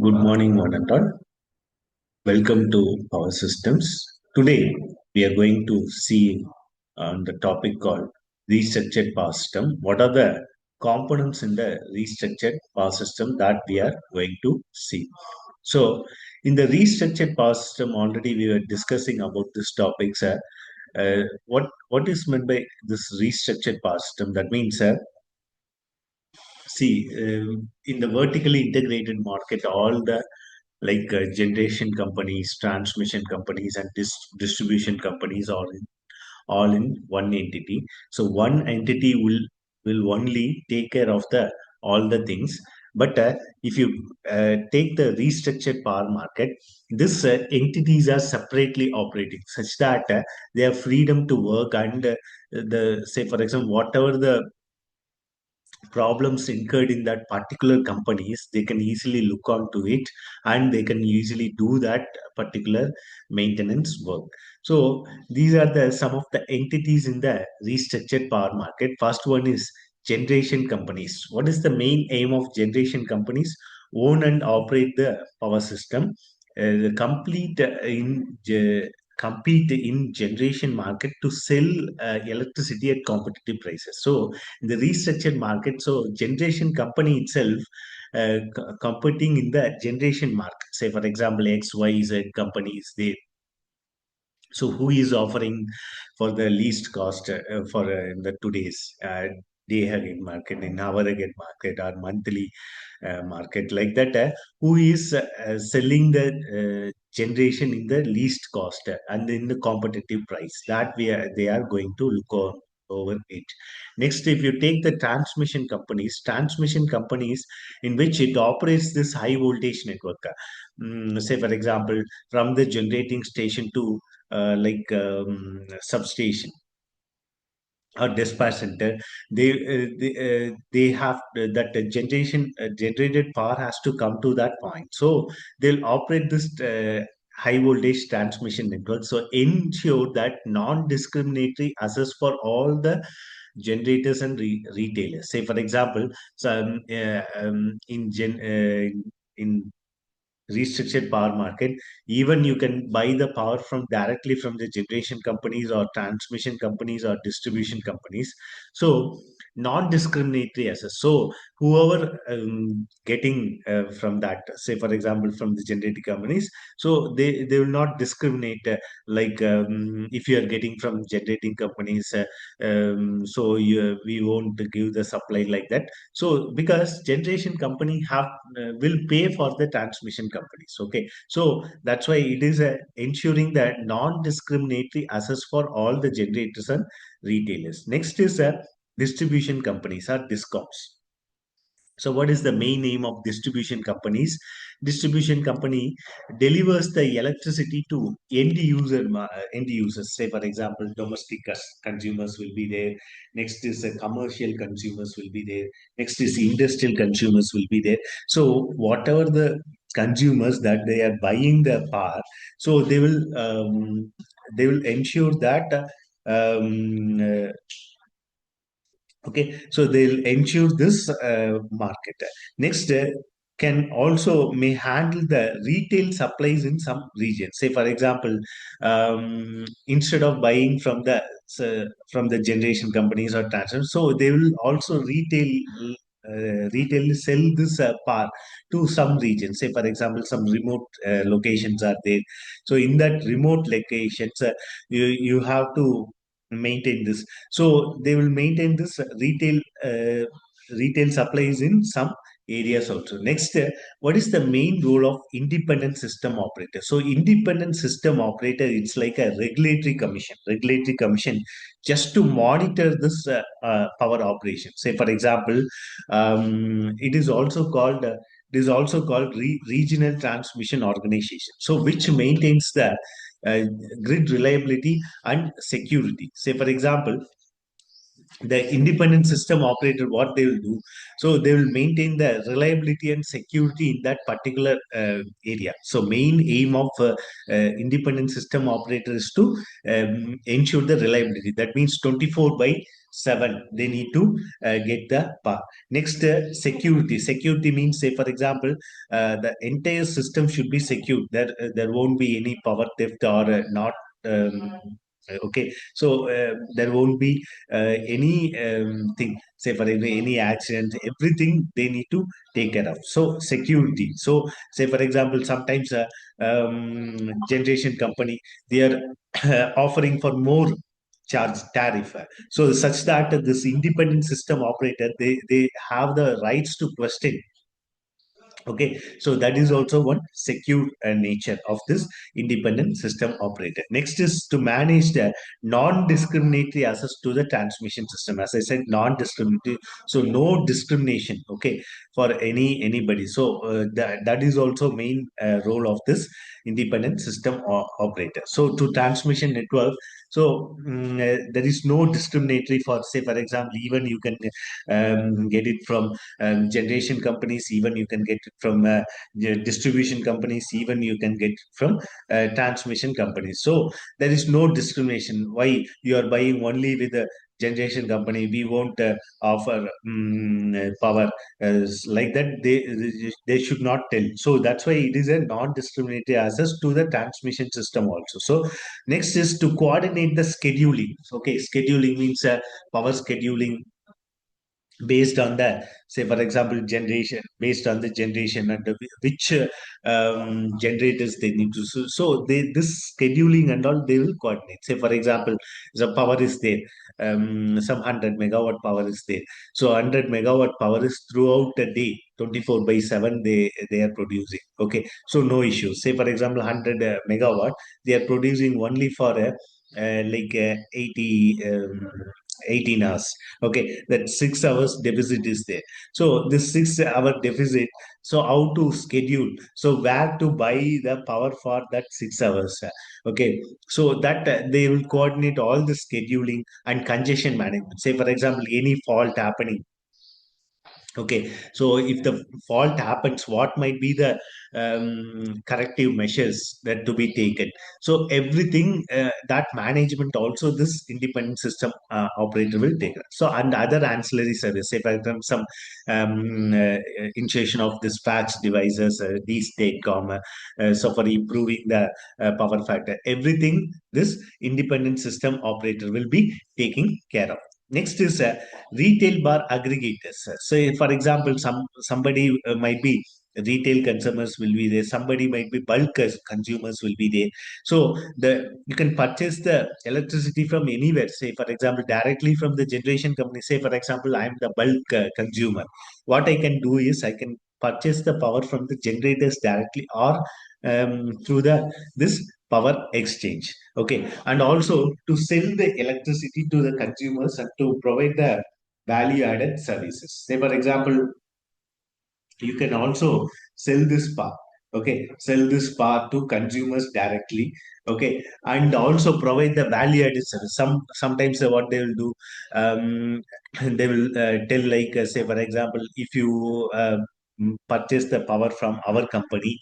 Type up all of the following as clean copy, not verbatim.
Good morning, one and all. Welcome to Power Systems. Today, we are going to see on the topic called Restructured Power System. What are the components in the Restructured Power System that we are going to see? So, in the Restructured Power System, already we were discussing about this topic, sir. What is meant by this Restructured Power System? That means, see, in the vertically integrated market, all the generation companies, transmission companies, and distribution companies are all in one entity. So one entity will only take care of the all the things. But if you take the restructured power market, these entities are separately operating, such that they have freedom to work and the say for example whatever the problems incurred in that particular companies, they can easily look onto it and they can usually do that particular maintenance work. So these are the some of the entities in the restructured power market. First one is generation companies. What is the main aim of generation companies? Own and operate the power system, complete compete in generation market to sell electricity at competitive prices. So in the restructured market, so generation company itself competing in the generation market. Say for example, XYZ companies, they so who is offering for the least cost for in the today's day ahead market, in hour ahead market, or monthly market like that? Who is selling the generation in the least cost and in the competitive price? That they are going to look on over it. Next, if you take the transmission companies in which it operates this high voltage network. Say for example, from the generating station to substation or dispatch center, they have that generation generated power has to come to that point. So they'll operate this high voltage transmission network, so ensure that non-discriminatory access for all the generators and retailers. Say for example, some in restructured power market, even you can buy the power from directly from the generation companies or transmission companies or distribution companies. So non-discriminatory access. So whoever getting from that, say for example from the generating companies, so they will not discriminate, if you are getting from generating companies, we won't give the supply like that. So because generation company have will pay for the transmission companies. Okay, so that's why it is ensuring that non-discriminatory access for all the generators and retailers. Next is distribution companies or DISCOMs. So what is the main aim of distribution companies? Distribution company delivers the electricity to end users. Say for example, domestic consumers will be there. Next is commercial consumers will be there. Next is industrial consumers will be there. So whatever the consumers that they are buying the power, so they will ensure that okay, so they'll ensure this market. Next, can also may handle the retail supplies in some regions. Say, for example, instead of buying from the generation companies or transmission, so they will also retail sell this power to some regions. Say, for example, some remote locations are there. So in that remote locations, you have to maintain this. So they will maintain this retail supplies in some areas also. Next, what is the main role of independent system operator? So independent system operator, it's like a regulatory commission just to monitor this power operation. Say for example, it is also called regional transmission organization, so which maintains the uh, grid reliability and security. Say for example, the independent system operator, what they will do, so they will maintain the reliability and security in that particular area. So main aim of independent system operator is to ensure the reliability. That means 24 by 7 they need to get the power. Next, security. Security means, say for example, the entire system should be secured. There won't be any power theft or not. Okay, so there won't be any thing. Say for any accident, everything they need to take care of. So security. So say for example, sometimes generation company, they are offering for more charge tariff. So such that this independent system operator, they have the rights to question. Okay, so that is also one secure nature of this independent system operator. Next is to manage the non-discriminatory access to the transmission system. As I said, non-discriminatory, so no discrimination. Okay, for anybody. So that is also main role of this independent system operator. So to transmission network, so there is no discriminatory for, say for example, even you can get it from generation companies, even you can get it from distribution companies, even you can get it from transmission companies. So there is no discrimination. Why you are buying only with the generation company, we won't offer power like that, they should not tell. So that's why it is a non-discriminatory access to the transmission system also. So next is to coordinate the scheduling. Okay, scheduling means power scheduling based on the, say for example, generation, based on the generation and which generators they need to, so they, this scheduling and all, they will coordinate. Say for example, the power is there, some 100 megawatt power is there, so 100 megawatt power is throughout the day, 24 by 7 they are producing. Okay, so no issue. Say for example, 100 megawatt, they are producing only for a like 80 18 hours. Okay, that 6 hours deficit is there. So this 6 hour deficit, so how to schedule, so where to buy the power for that 6 hours. Okay, so that they will coordinate all the scheduling and congestion management. Say for example, any fault happening. Okay, so if the fault happens, what might be the corrective measures that to be taken? So everything that management also this independent system operator will take. So and other ancillary service, say for example some initiation of dispatch devices, these DISCOM, so for improving the power factor, everything this independent system operator will be taking care of. Next is retail bar aggregators. So, for example, somebody might be retail consumers will be there. Somebody might be bulk consumers will be there. So the you can purchase the electricity from anywhere. Say, for example, directly from the generation company. Say, for example, I am the bulk consumer. What I can do is I can purchase the power from the generators directly, or through the this power exchange. Okay, and also to sell the electricity to the consumers and to provide the value added services. Say, for example, you can also sell this power. Okay, sell this power to consumers directly. Okay, and also provide the value added service. Sometimes what they will do, they will tell like, say for example, if you purchase the power from our company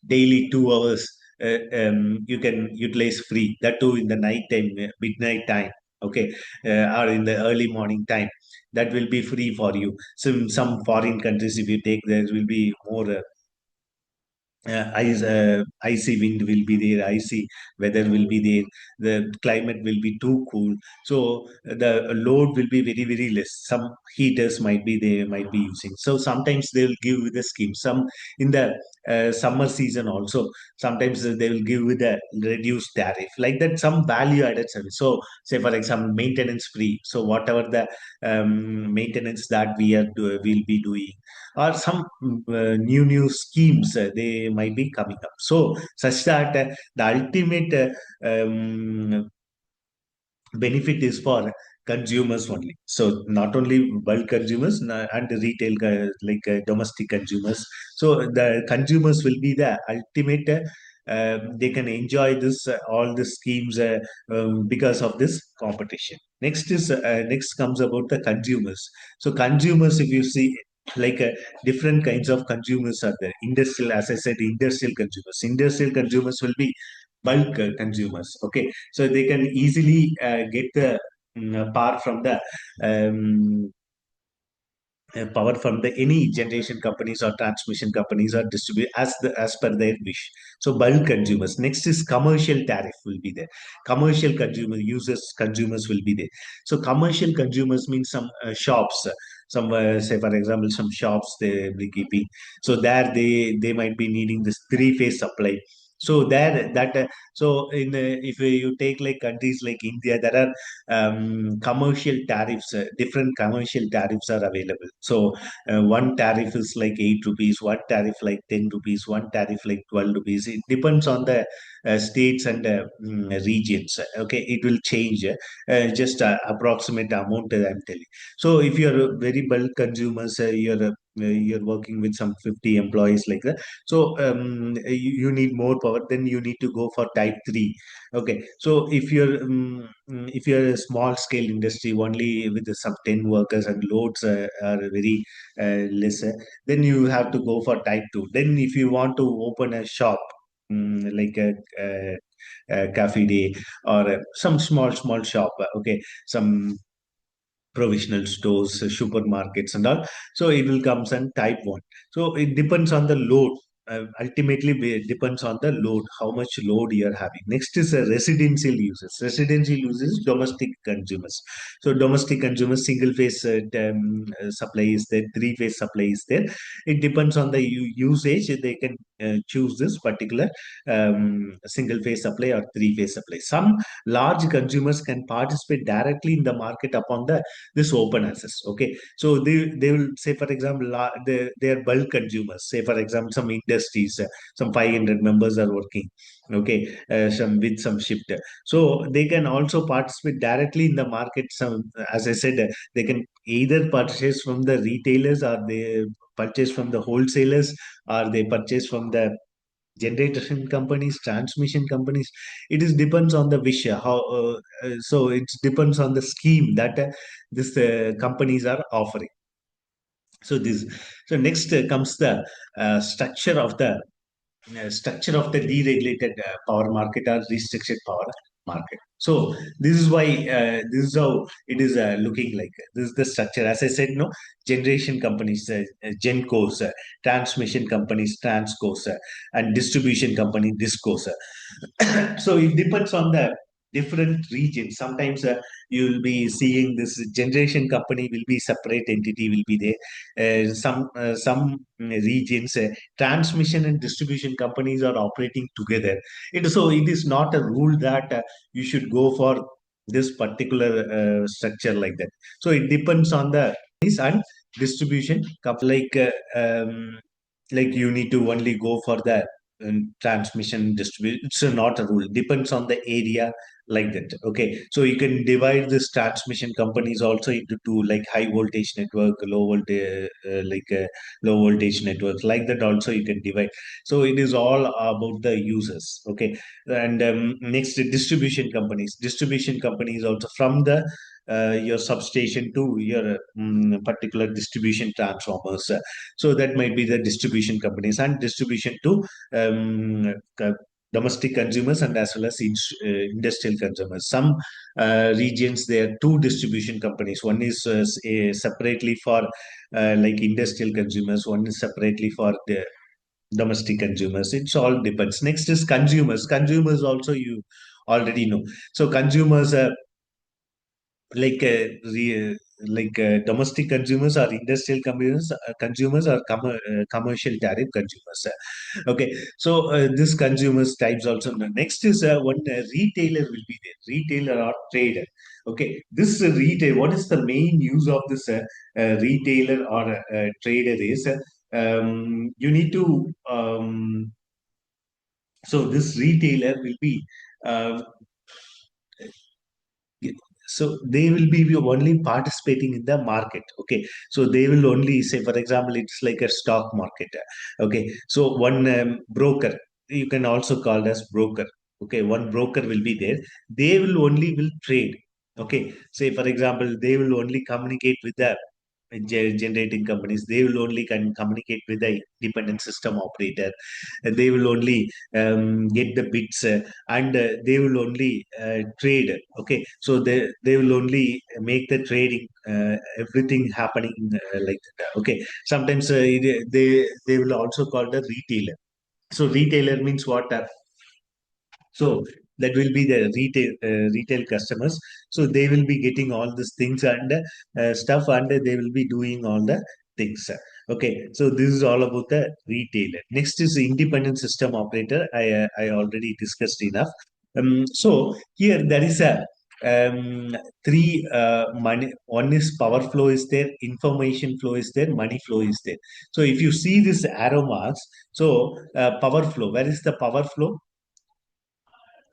daily 2 hours, you can utilize free, that too in the night time, midnight time. Okay, or in the early morning time, that will be free for you. So in some foreign countries, if you take, there will be more icy wind will be there, icy weather will be there, the climate will be too cool. So the load will be very, very less. Some heaters might be they might be using. So sometimes they will give with a scheme. Some in the summer season also, sometimes they will give with a reduced tariff. Like that, some value added service. So say for example, maintenance free. So whatever the maintenance that will be doing, or some new schemes they might be coming up, so such that the ultimate benefit is for consumers only. So not only bulk consumers and retail like domestic consumers. So the consumers will be the ultimate. They can enjoy this all the schemes because of this competition. Next comes about the consumers. So consumers, if you see, like different kinds of consumers are there. Industrial, as I said, industrial consumers. Industrial consumers will be bulk consumers. Okay, so they can easily get the power from the um, power from the any generation companies or transmission companies or distribute as per their wish. So bulk consumers. Next is commercial tariff will be there. Commercial consumer users consumers will be there. So commercial consumers means some shops. Some say for example some shops they will be keeping. So there they might be needing this three-phase supply. So there that so in if you take like countries like India, there are commercial tariffs, different commercial tariffs are available. So one tariff is like 8 rupees, one tariff like 10 rupees, one tariff like 12 rupees. It depends on the states and regions. Okay, it will change. Just approximate amount I'm telling. So if you're a very bulk consumers, you're working with some 50 employees like that. So you need more power. Then you need to go for type 3. Okay, so if you're a small scale industry only with some 10 workers and loads are very less, then you have to go for type 2. Then if you want to open a shop, like a cafe day or some small shop, okay, some provisional stores, supermarkets, and all. So it will comes and type one. So it depends on the load. Ultimately, it depends on the load, how much load you are having. Next is residential users. Residential users, domestic consumers. So domestic consumers, single phase supply is there, three phase supply is there. It depends on the usage. They can choose this particular single phase supply or three phase supply. Some large consumers can participate directly in the market upon the this open access. Okay, so they will say for example they are bulk consumers. Say for example some industries, some 500 members are working. Okay, some with some shift, so they can also participate directly in the market. Some, as I said, they can either purchase from the retailers or they purchase from the wholesalers or they purchase from the generation companies, transmission companies. It is depends on the wish, how so it depends on the scheme that this companies are offering. So this, so next comes the structure of the deregulated power market or restricted power market. So this is why this is how it is looking like. This is the structure. As I said, no, generation companies, GENCOs, transmission companies, TRANSCOs, and distribution company, DISCOs. So it depends on the different regions. Sometimes you will be seeing this generation company will be separate entity will be there. Some regions, transmission and distribution companies are operating together. So it is not a rule that you should go for this particular structure like that. So it depends on the and distribution like you need to only go for the transmission distribution. It's not a rule, depends on the area like that. Okay, so you can divide this transmission companies also into two, like high voltage network, low voltage networks like that also you can divide. So it is all about the users. Okay, and next, distribution companies also from the your substation to your particular distribution transformers. So that might be the distribution companies, and distribution to domestic consumers and as well as industrial consumers. Some regions there are two distribution companies. One is separately for like industrial consumers. One is separately for the domestic consumers. It's all depends. Next is consumers. Consumers also you already know. So consumers like domestic consumers or industrial consumers or commercial tariff consumers. Okay, so this consumers types also. Next is one retailer will be there, retailer or trader. Okay, this retail, what is the main use of this retailer or trader is you need to so this retailer will be uh, so they will be only participating in the market. Okay, so they will only say for example it's like a stock market. Okay, so one broker, you can also call it as broker. Okay, one broker will be there. They will only will trade. Okay, say for example they will only communicate with the generating companies, they will only can communicate with the independent system operator. They will only get the bids, and they will only trade. Okay, so they will only make the trading, everything happening like that. Okay, sometimes they will also call the retailer. So retailer means what? So that will be the retail customers. So they will be getting all these things and stuff, and they will be doing all the things. Okay, so this is all about the retailer. Next is the independent system operator. I already discussed enough. So here there is a three money. One is power flow is there, information flow is there, money flow is there. So if you see this arrow marks, so power flow, where is the power flow?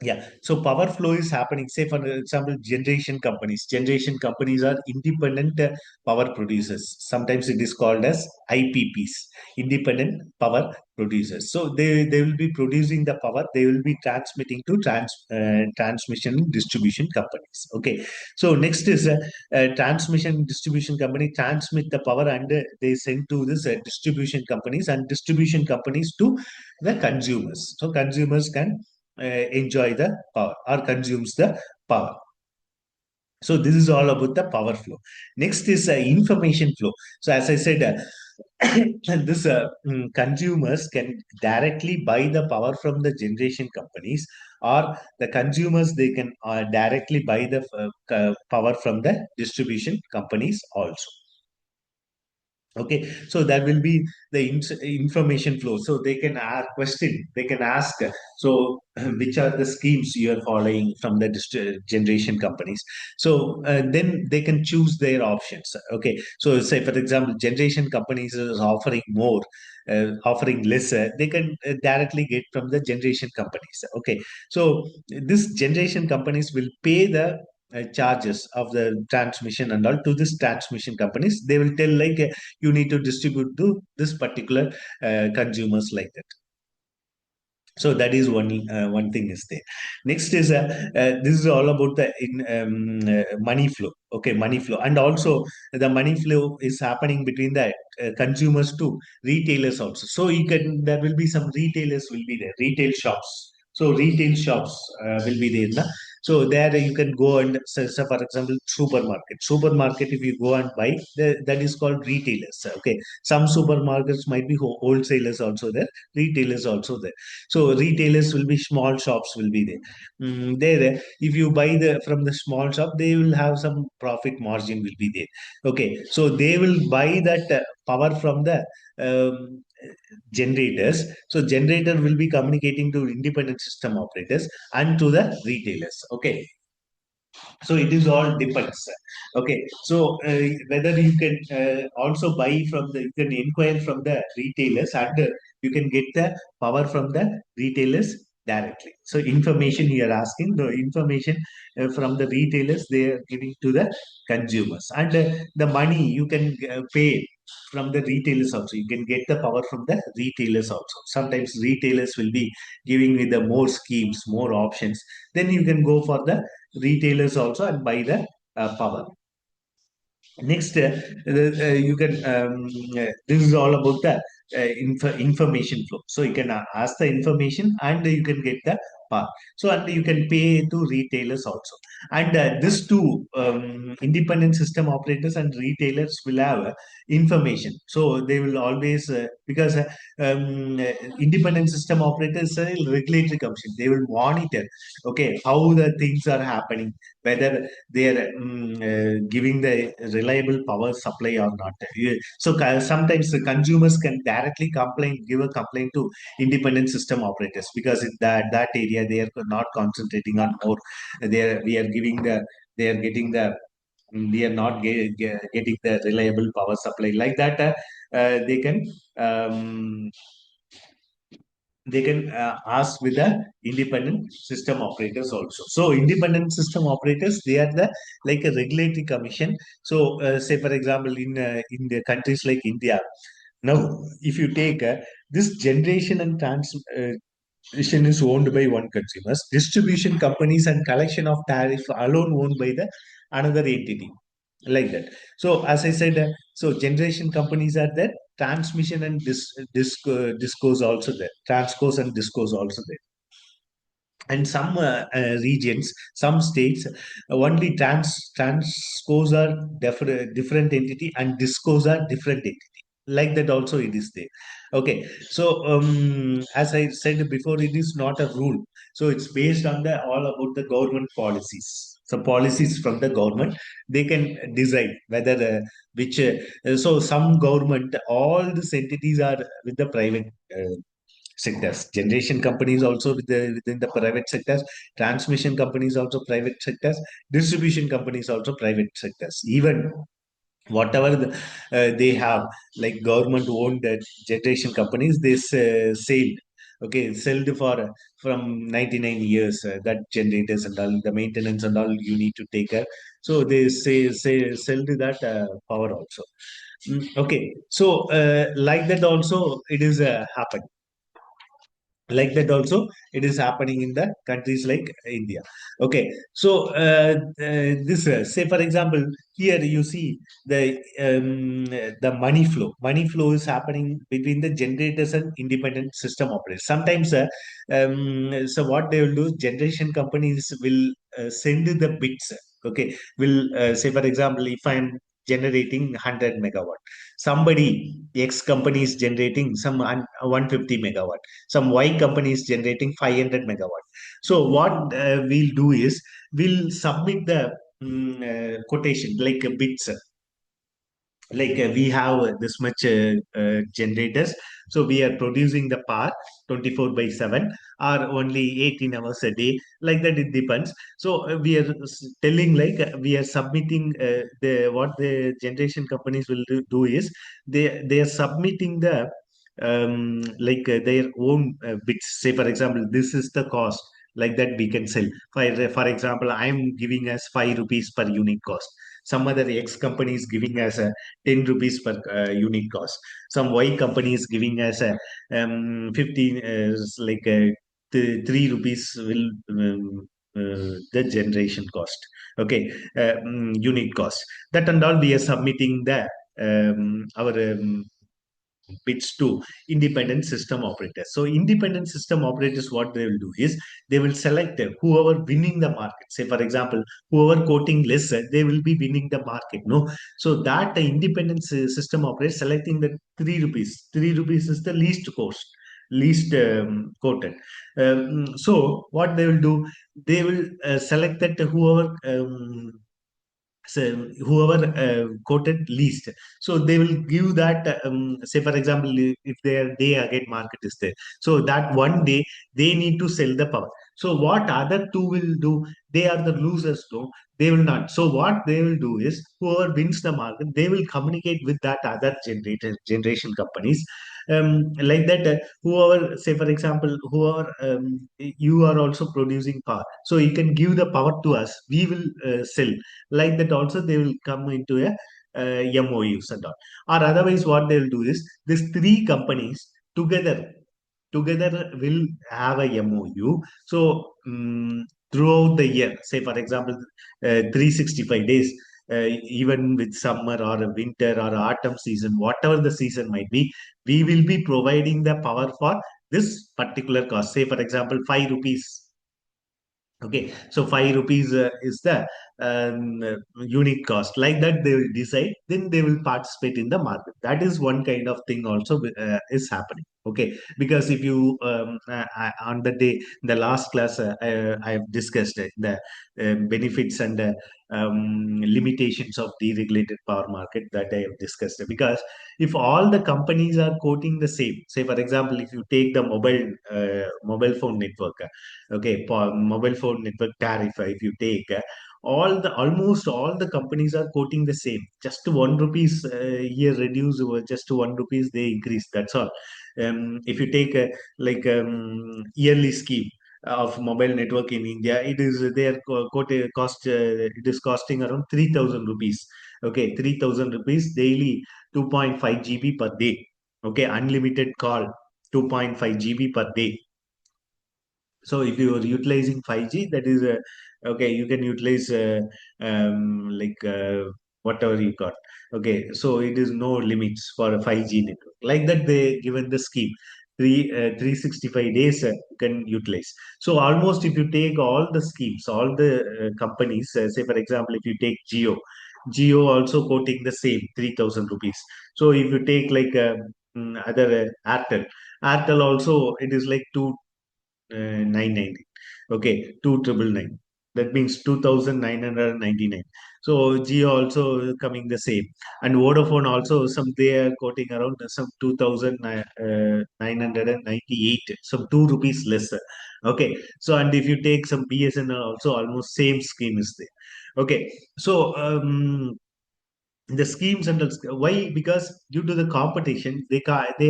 Yeah, so power flow is happening. Say, for example, generation companies. Generation companies are independent power producers. Sometimes it is called as IPPs, independent power producers. So they will be producing the power. They will be transmitting to transmission and distribution companies. Okay, so next is transmission and distribution company transmit the power, and they send to this distribution companies, and distribution companies to the consumers. So consumers can enjoy the power or consumes the power. So this is all about the power flow. Next is information flow. So as I said, this consumers can directly buy the power from the generation companies, or the consumers, they can directly buy the power from the distribution companies also. Okay, so that will be the information flow. So they can ask question, they can ask, so which are the schemes you are following from the generation companies. So then they can choose their options. Okay, so say for example, generation companies is offering more, offering lesser, they can directly get from the generation companies. Okay, so this generation companies will pay the charges of the transmission and all to this transmission companies. They will tell like, you need to distribute to this particular consumers, like that. So that is one thing is there. Next is this is all about the money flow. Okay, money flow, and also the money flow is happening between the consumers to retailers also. So you can, there will be some retailers will be there, retail shops. So retail shops will be there. Na? So there you can go and, so for example, supermarket. Supermarket, if you go and buy, that is called retailers. Okay, some supermarkets might be wholesalers also there, retailers also there. So retailers will be small shops will be there. There, if you buy the from the small shop, they will have some profit margin will be there. Okay, so they will buy that power from the generators. So generator will be communicating to independent system operators and to the retailers. Okay, so it is all depends. Okay, so whether you can also buy from the, you can inquire from the retailers, and you can get the power from the retailers directly. So information you are asking, the information from the retailers, they are giving to the consumers, and the money you can pay from the retailers also. You can get the power from the retailers also. Sometimes retailers will be giving you the more schemes, more options, then you can go for the retailers also and buy the power. Next, you can, this is all about the information flow. So you can ask the information, and you can get the power. So, and you can pay to retailers also. And this two, independent system operators and retailers will have information. So they will always, because independent system operators are a regulatory commission, they will monitor, okay, how the things are happening, whether they are giving the reliable power supply or not. So sometimes the consumers can directly complain, give a complaint to independent system operators, because in that area they are not concentrating on more. We are giving the, they are getting the, we are not getting the reliable power supply, like that. They can, um, ask with the independent system operators also. So independent system operators, they are the like a regulatory commission. So say for example, in the countries like India, now if you take this generation and transmission is owned by one consumers, distribution companies and collection of tariff alone owned by the another entity. like that. So as I said, so generation companies are there, transmission and discos also there, transcos and discos also there. And some regions, some states, only transcos are different entity and discos are different entity. Like that also it is there. Okay, so as I said before, it is not a rule. So it's based on the all about the government policies. So policies from the government, they can decide whether which. So some government, all these entities are with the private sectors. Generation companies also within the private sectors, transmission companies also private sectors, distribution companies also private sectors. Even whatever they have, like government owned generation companies, they sailed. Okay, sold for from 99 years, that generators and all the maintenance and all you need to take care. So they say sell that power also. Okay, so like that also it is happened. Like that also it is happening in the countries like India. Okay, so this say for example, here you see the money flow is happening between the generators and independent system operators. Sometimes so what they will do, generation companies will send the bits. Okay, will say for example, if I'm generating 100 megawatt, somebody X company is generating some 150 megawatt, some Y company is generating 500 megawatt. So what we'll do is we'll submit the quotation like bits, like we have this much generators, so we are producing the power 24 by 7 or only 18 hours a day, like that it depends. So we are telling like we are submitting the what the generation companies will do is they are submitting the like their own bits. Say for example, this is the cost, like that we can sell. For example, I am giving us 5 rupees per unit cost, some other X company is giving us a 10 rupees per unit cost. Some Y company is giving us a 15, 3 rupees will the generation cost. Okay, unit cost. That and all we are submitting the our bids to independent system operators. So independent system operators, what they will do is they will select whoever winning the market. Say for example, whoever quoting less, they will be winning the market. No, so that the independent system operator selecting the 3 rupees. 3 rupees is the least cost, least quoted. So what they will do, they will select that whoever. So whoever quoted least, so they will give that say for example, if their day ahead market is there, so that one day they need to sell the power. So what other two will do, they are the losers, no, they will not. So what they will do is whoever wins the market, they will communicate with that other generation companies, like that whoever, say for example, whoever you are also producing power, so you can give the power to us, we will sell. Like that also they will come into a MOUs and all. Or otherwise what they will do is these three companies together will have a MOU. So throughout the year, say for example, 365 days, even with summer or a winter or autumn season, whatever the season might be, we will be providing the power for this particular cost. Say for example, 5 rupees. Okay, so 5 rupees is the unit cost. Like that, they will decide. Then they will participate in the market. That is one kind of thing also is happening. Okay, because if you on the day, the last class, I have discussed the benefits and limitations of deregulated power market, that I have discussed. Because if all the companies are quoting the same, say for example, if you take the mobile phone network. Okay, for mobile phone network tariff, if you take almost all the companies are quoting the same. Just 1 rupees here reduce, or just 1 rupees they increase. That's all. If you take like yearly scheme of mobile network in India, it is their cost. It is costing around 3,000 rupees. Okay, 3,000 rupees daily, 2.5 GB per day. Okay, unlimited call, 2.5 GB per day. So if you are utilizing 5G, that is okay, you can utilize like whatever you got. Okay, so it is no limits for a 5G network. Like that, they given the scheme. 365 days you can utilize. So almost if you take all the schemes, all the companies, say for example, if you take Geo also quoting the same 3,000 rupees. So if you take like other Airtel also it is like 990. Okay, 2,999. That means 2,999. So Jio also coming the same, and Vodafone also some they are quoting around some 2,998, some 2 rupees lesser. Okay, so and if you take some BSNL also almost same scheme is there. Okay, so the schemes and why, because due to the competition they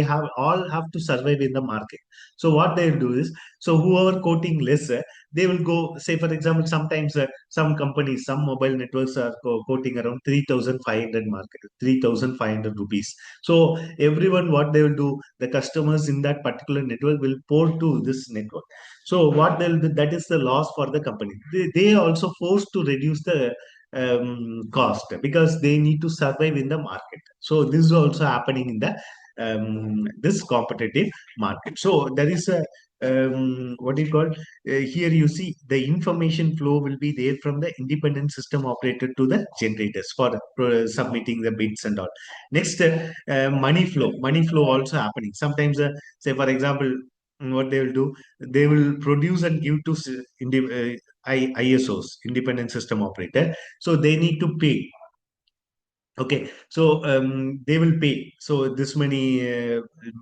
have all have to survive in the market. So what they'll do is, so whoever quoting less, they will go, say for example, sometimes some companies, some mobile networks are quoting around 3,500 market, 3,500 rupees. So everyone, what they will do, the customers in that particular network will port to this network. So what they'll do, that is the loss for the company. They also forced to reduce the cost because they need to survive in the market. So this is also happening in the this competitive market. So there is a what do you call, here you see the information flow will be there from the independent system operator to the generators for submitting the bids and all. Next, money flow also happening. Sometimes, say for example, what they will do, they will produce and give to ISOs, independent system operator. So they need to pay. Okay, so they will pay. So this many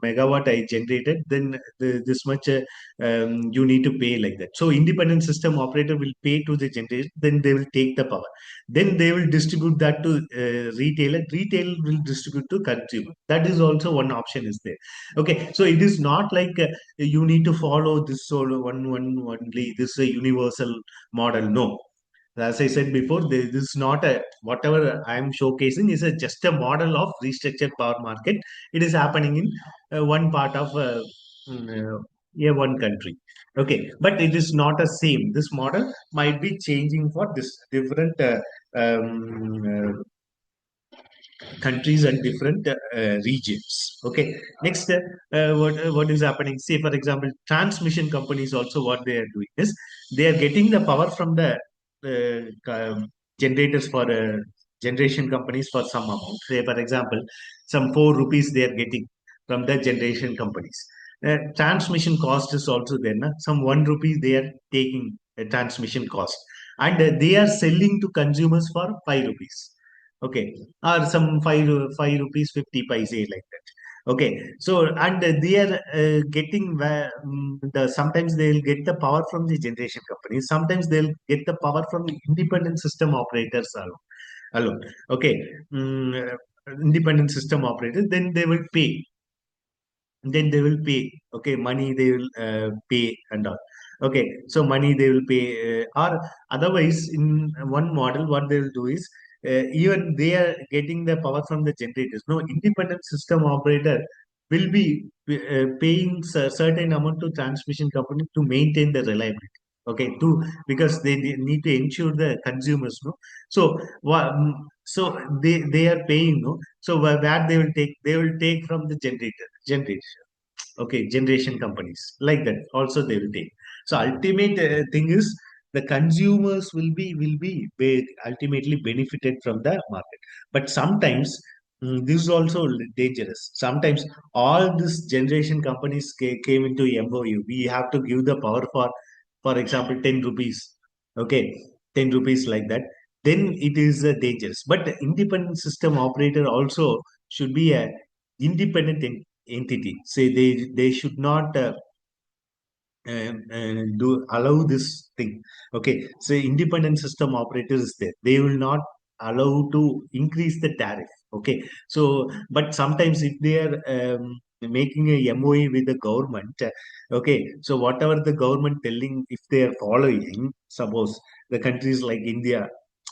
megawatt I generated, then this much you need to pay, like that. So independent system operator will pay to the generator, then they will take the power. Then they will distribute that to retailer. Retail will distribute to consumer. That is also one option is there. Okay, so it is not like you need to follow this solo one only. This is a universal model. No, as I said before, this is not a, whatever I am showcasing is a just a model of restructured power market. It is happening in one part of one country. Okay, but it is not the same. This model might be changing for this different countries and different regions. Okay. Next, what is happening? Say, for example, transmission companies also what they are doing is they are getting the power from the generators for generation companies for some amount. Say, for example, some 4 rupees they are getting from the generation companies. Transmission cost is also there. Na? Some 1 rupee they are taking a transmission cost, and they are selling to consumers for 5 rupees. Okay, or some 5 rupees 50 paise like that. Okay, so and they are getting the sometimes they'll get the power from the generation companies. Sometimes they'll get the power from the independent system operators alone. Okay, independent system operators. Then they will pay, okay, money they will pay and all. Okay, so money they will pay, or otherwise in one model what they will do is even they are getting the power from the generators. No, independent system operator will be paying certain amount to transmission company to maintain the reliability. Okay, to, because they need to ensure the consumers, no. So so they are paying, no. So where they will take from the generator. Okay, generation companies like that also they will take. So ultimate thing is the consumers will be ultimately benefited from the market. But sometimes this is also dangerous. Sometimes all this generation companies came into MOU, we have to give the power for example 10 rupees. Okay, 10 rupees like that, then it is dangerous. But the independent system operator also should be a independent entity. Say they should not do allow this thing. Okay, so independent system operators is there, they will not allow to increase the tariff. Okay, so but sometimes if they are making a MOE with the government, okay, so whatever the government telling, if they are following, suppose the countries like India,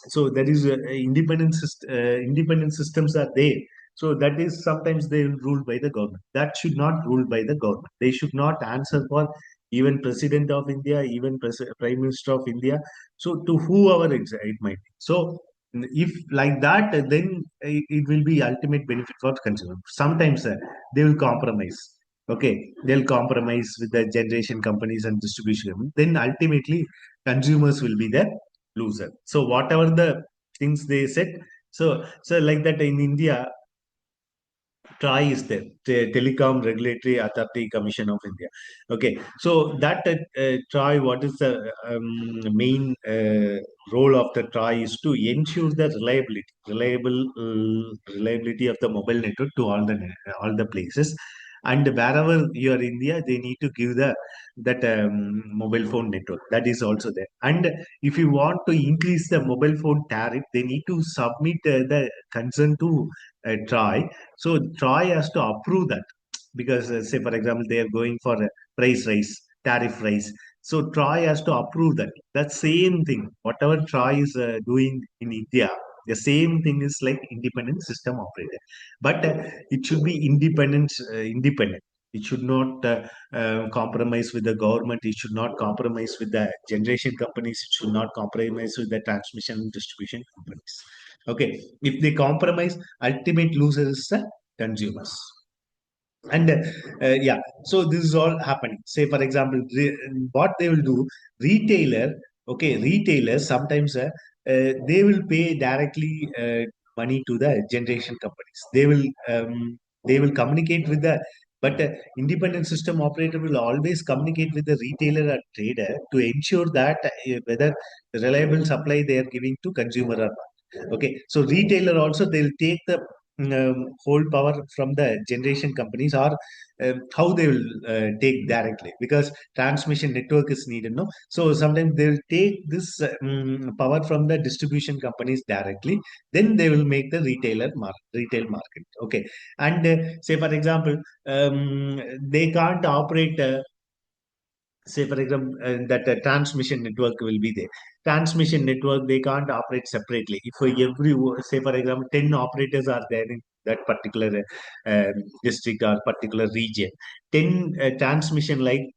so there is independent systems are there. So that is sometimes they will rule by the government. That should not rule by the government. They should not answer for even President of India, even Prime Minister of India. So to whoever it might be. So if like that, then it will be ultimate benefit for consumer. Sometimes they will compromise. Okay, they'll compromise with the generation companies and distribution companies. Then ultimately, consumers will be the loser. So whatever the things they said, so like that in India, TRAI is there, Telecom Regulatory Authority Commission of India. Okay, so that TRAI, what is the main role of the TRAI is to ensure the reliability of the mobile network to all the places, and wherever you are in India, they need to give the that mobile phone network. That is also there. And if you want to increase the mobile phone tariff, they need to submit the concern to TRAI. So Troy has to approve that because, say, for example, they are going for a price rise, tariff rise. So Troy has to approve that. That same thing, whatever Troy is doing in India, the same thing is like independent system operator. But it should be independent. It should not compromise with the government. It should not compromise with the generation companies. It should not compromise with the transmission and distribution companies. Okay, if they compromise, ultimate loser is the consumers. And yeah, so this is all happening. Say for example, what they will do, retailer, okay, retailers sometimes they will pay directly money to the generation companies. They will communicate with the, but independent system operator will always communicate with the retailer or trader to ensure that whether reliable supply they are giving to consumer or not. Okay, so retailer also they'll take the whole power from the generation companies, or how they will take directly, because transmission network is needed, no. So sometimes they will take this power from the distribution companies directly, then they will make the retail market. Okay, and say for example, they can't operate say for example that transmission network will be there. Transmission network they can't operate separately. If every, say for example, 10 operators are there in that particular district or particular region, 10 transmission lines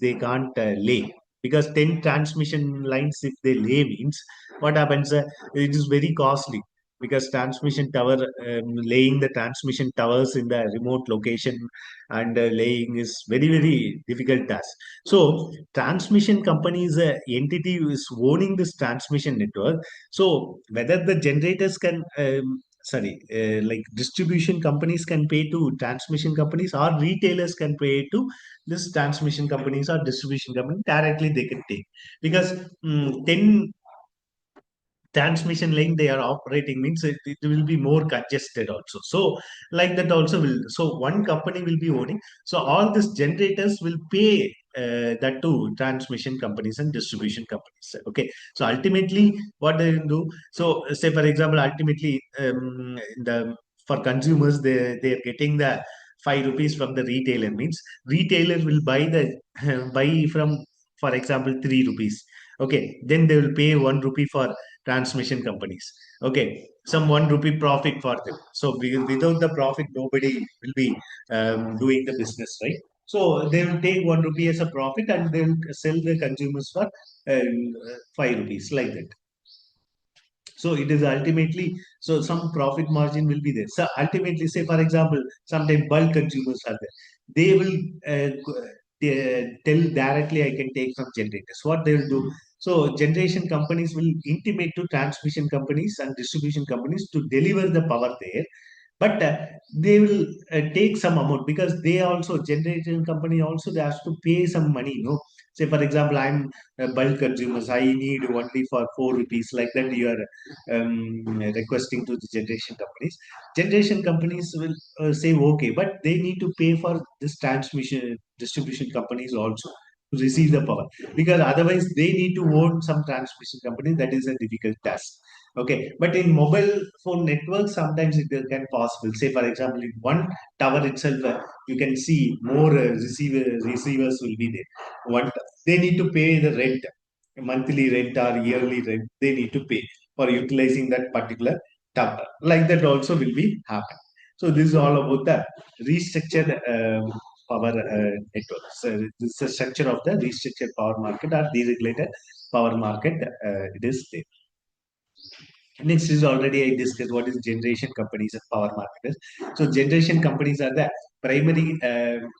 they can't lay, because 10 transmission lines if they lay means what happens, it is very costly, because transmission tower, laying the transmission towers in the remote location and laying is very difficult task. So transmission companies entity is owning this transmission network. So whether the generators can, like distribution companies can pay to transmission companies, or retailers can pay to this transmission companies or distribution company directly, they can take, because 10 transmission line they are operating means it will be more congested also. So like that also will, so one company will be owning, so all these generators will pay that to transmission companies and distribution companies. Okay, so ultimately what they will do, so say for example, ultimately the for consumers, they are getting the 5 rupees from the retailer, means retailer will buy the buy from, for example, 3 rupees. Okay, then they will pay 1 rupee for transmission companies. Okay, some 1 rupee profit for them. So without the profit, nobody will be doing the business, right? So they will take 1 rupee as a profit, and they will sell the consumers for 5 rupees, like that. So it is ultimately, so some profit margin will be there. So ultimately, say for example, sometimes bulk consumers are there. They will tell directly, I can take from generators. What they will do? So generation companies will intimate to transmission companies and distribution companies to deliver the power there, but they will take some amount, because they also, generation company also, they have to pay some money, no. Say for example, I'm a bulk consumers, I need only for 4 rupees, like that you are requesting to the generation companies will say okay, but they need to pay for this transmission distribution companies also to receive the power, because otherwise they need to own some transmission company. That is a difficult task. Okay, but in mobile phone network, sometimes it can possible. Say for example, in one tower itself, you can see more receivers will be there. One, they need to pay the rent, monthly rent or yearly rent. They need to pay for utilizing that particular tower. Like that also will be happen. So this is all about the restructured power network. So this is the structure of the restructured power market or deregulated power market. It is there. Next is already I discussed what is generation companies and power marketers. So generation companies are the primary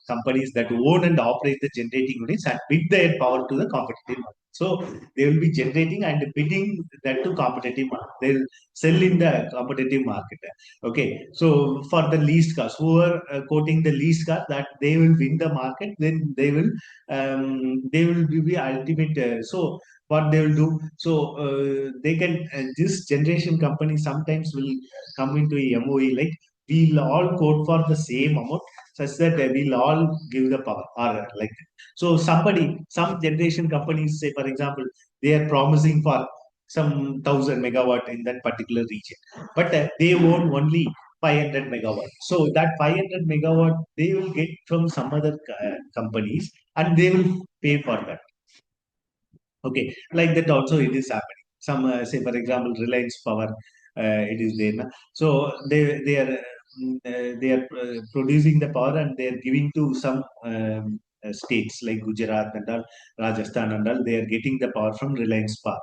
companies that own and operate the generating units and bid their power to the competitive market. So they will be generating and bidding that to competitive market. They'll sell in the competitive market. Okay. So for the least cost, who are quoting the least cost, that they will win the market, then they will be the ultimate. So what they will do, so they can this generation company sometimes will come into a MOE, like we'll all quote for the same amount such that we'll all give the power, or like that. So some generation companies, say for example, they are promising for some 1,000 megawatt in that particular region, but they own only 500 megawatt. So that 500 megawatt they will get from some other companies, and they will pay for that. Okay, like that also it is happening. Some say for example Reliance Power, it is there. Na? So they are producing the power and they are giving to some states like Gujarat and all, Rajasthan and all. They are getting the power from Reliance Power.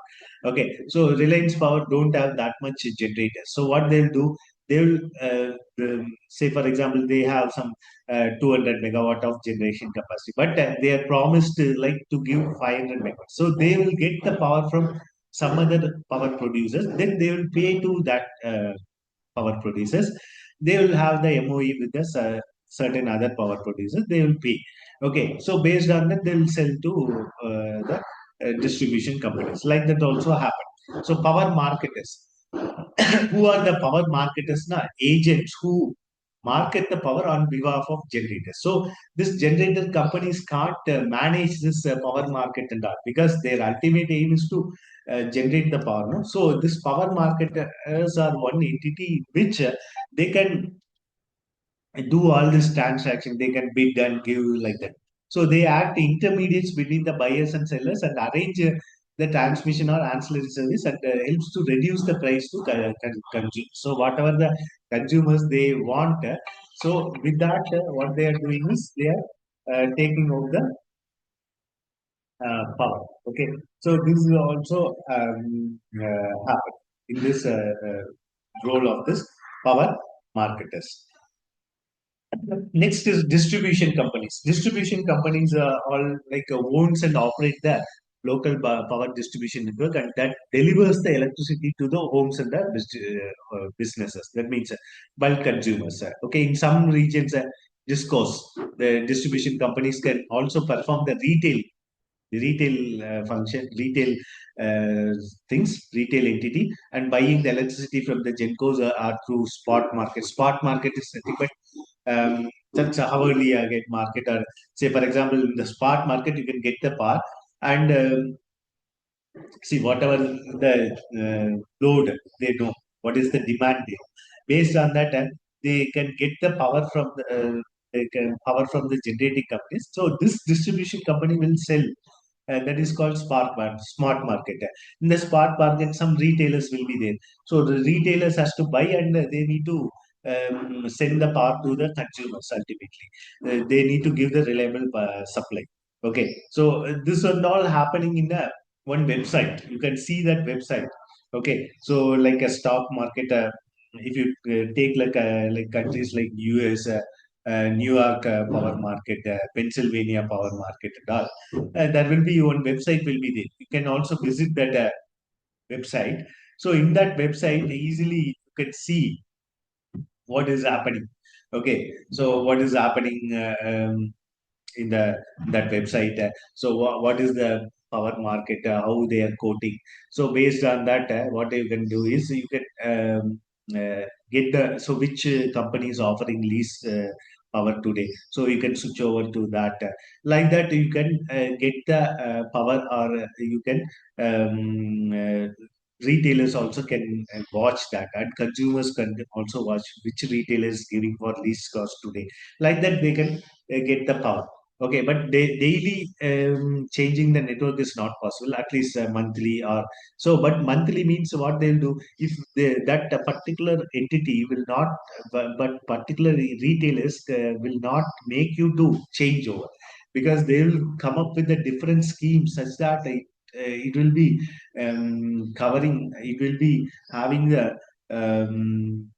Okay, so Reliance Power don't have that much generators. So what they'll do, they will say for example they have some 200 megawatt of generation capacity, but they are promised like to give 500 megawatts. So they will get the power from some other power producers. Then they will pay to that power producers. They will have the MOE with the certain other power producers. They will pay. Okay, so based on that, they will sell to the distribution companies. Like that also happen. So power marketers, who are the power marketers? Na agents who market the power on behalf of generators. So this generator companies can't manage this power market and all, because their ultimate aim is to generate the power. No? So this power marketers are one entity which they can do all this transaction. They can bid and give like that. So they act intermediates between the buyers and sellers and arrange the transmission or ancillary service, and helps to reduce the price to consume. So whatever the consumers they want, so with that, what they are doing is they are taking over the power. Okay, so this is also happen in this role of this power marketers. Next is distribution companies. Distribution companies are all like owns and operate the local power distribution network, and that delivers the electricity to the homes and the businesses. That means bulk consumers. Okay, in some regions, DISCOs, the distribution companies can also perform the retail retail uh, retail entity, and buying the electricity from the GENCOs are through spot market. Spot market is nothing but such a hourly get market, or say for example in the spot market you can get the power, and see whatever the load they know, what is the demand they know. Based on that, they can get the power from the they can power from the generating companies. So this distribution company will sell, that is called smart market. In the smart market, some retailers will be there. So the retailers has to buy, and they need to send the power to the consumers ultimately. They need to give the reliable supply. Okay, so this is all happening in the one website. You can see that website. Okay, so like a stock market, if you take like countries like US, New York power market, Pennsylvania power market, and all, there will be one website will be there. You can also visit that website. So in that website, easily you can see what is happening. Okay, so what is happening in that website. So what is the power market? How they are quoting? So based on that, what you can do is you can get the so which company is offering least power today. So you can switch over to that. Like that, you can get the power, or you can retailers also can watch that, and consumers can also watch which retailer is giving for least cost today. Like that, they can get the power. Okay, but daily changing the network is not possible. At least monthly or so. But monthly means what they'll do, if that particular entity will not, but particular retailers will not make you to change over, because they will come up with a different scheme such that it will be covering, it will be having the um,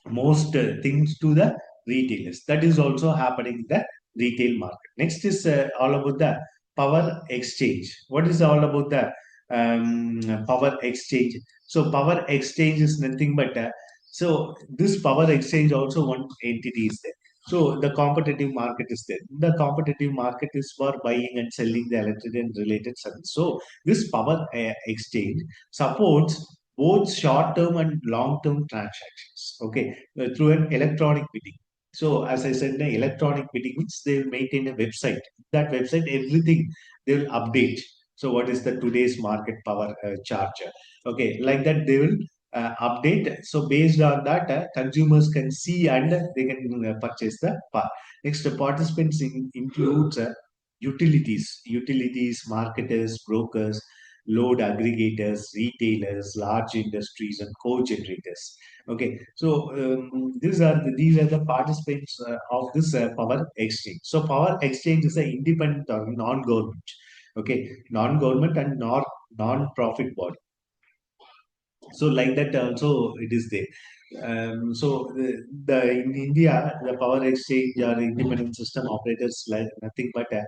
most things to the retailers. That is also happening in the retail market. Next is all about the power exchange. What is all about the power exchange? So power exchange is nothing but so this power exchange also one entity is there. So the competitive market is there. The competitive market is for buying and selling the electric and related service. So this power exchange supports both short-term and long-term transactions. Okay, through an electronic bidding. So as I said, the electronic bidding means they will maintain a website. That website, everything they will update. So what is the today's market power charge? Okay, like that they will update. So based on that, consumers can see and they can purchase the power. Next, participants includes utilities, marketers, brokers, load aggregators, retailers, large industries, and co-generators. Okay, so these are the participants of this power exchange. So power exchange is an independent or non-government. Okay, non-government and non-profit body. So like that also it is there. So in India, the power exchange or independent system operators like nothing but a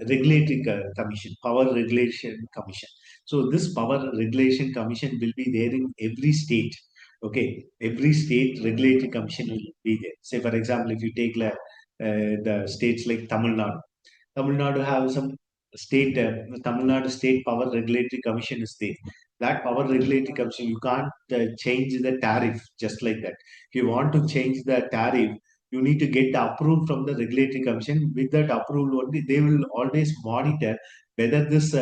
regulatory commission, power regulation commission. So this power regulation commission will be there in every state. Okay, every state regulatory commission will be there. Say for example, if you take the states like Tamil Nadu. Tamil Nadu have some state, Tamil Nadu State Power Regulatory Commission is there. That Power Regulatory Commission, you can't change the tariff just like that. If you want to change the tariff, you need to get approved from the Regulatory Commission. With that approval only, they will always monitor whether this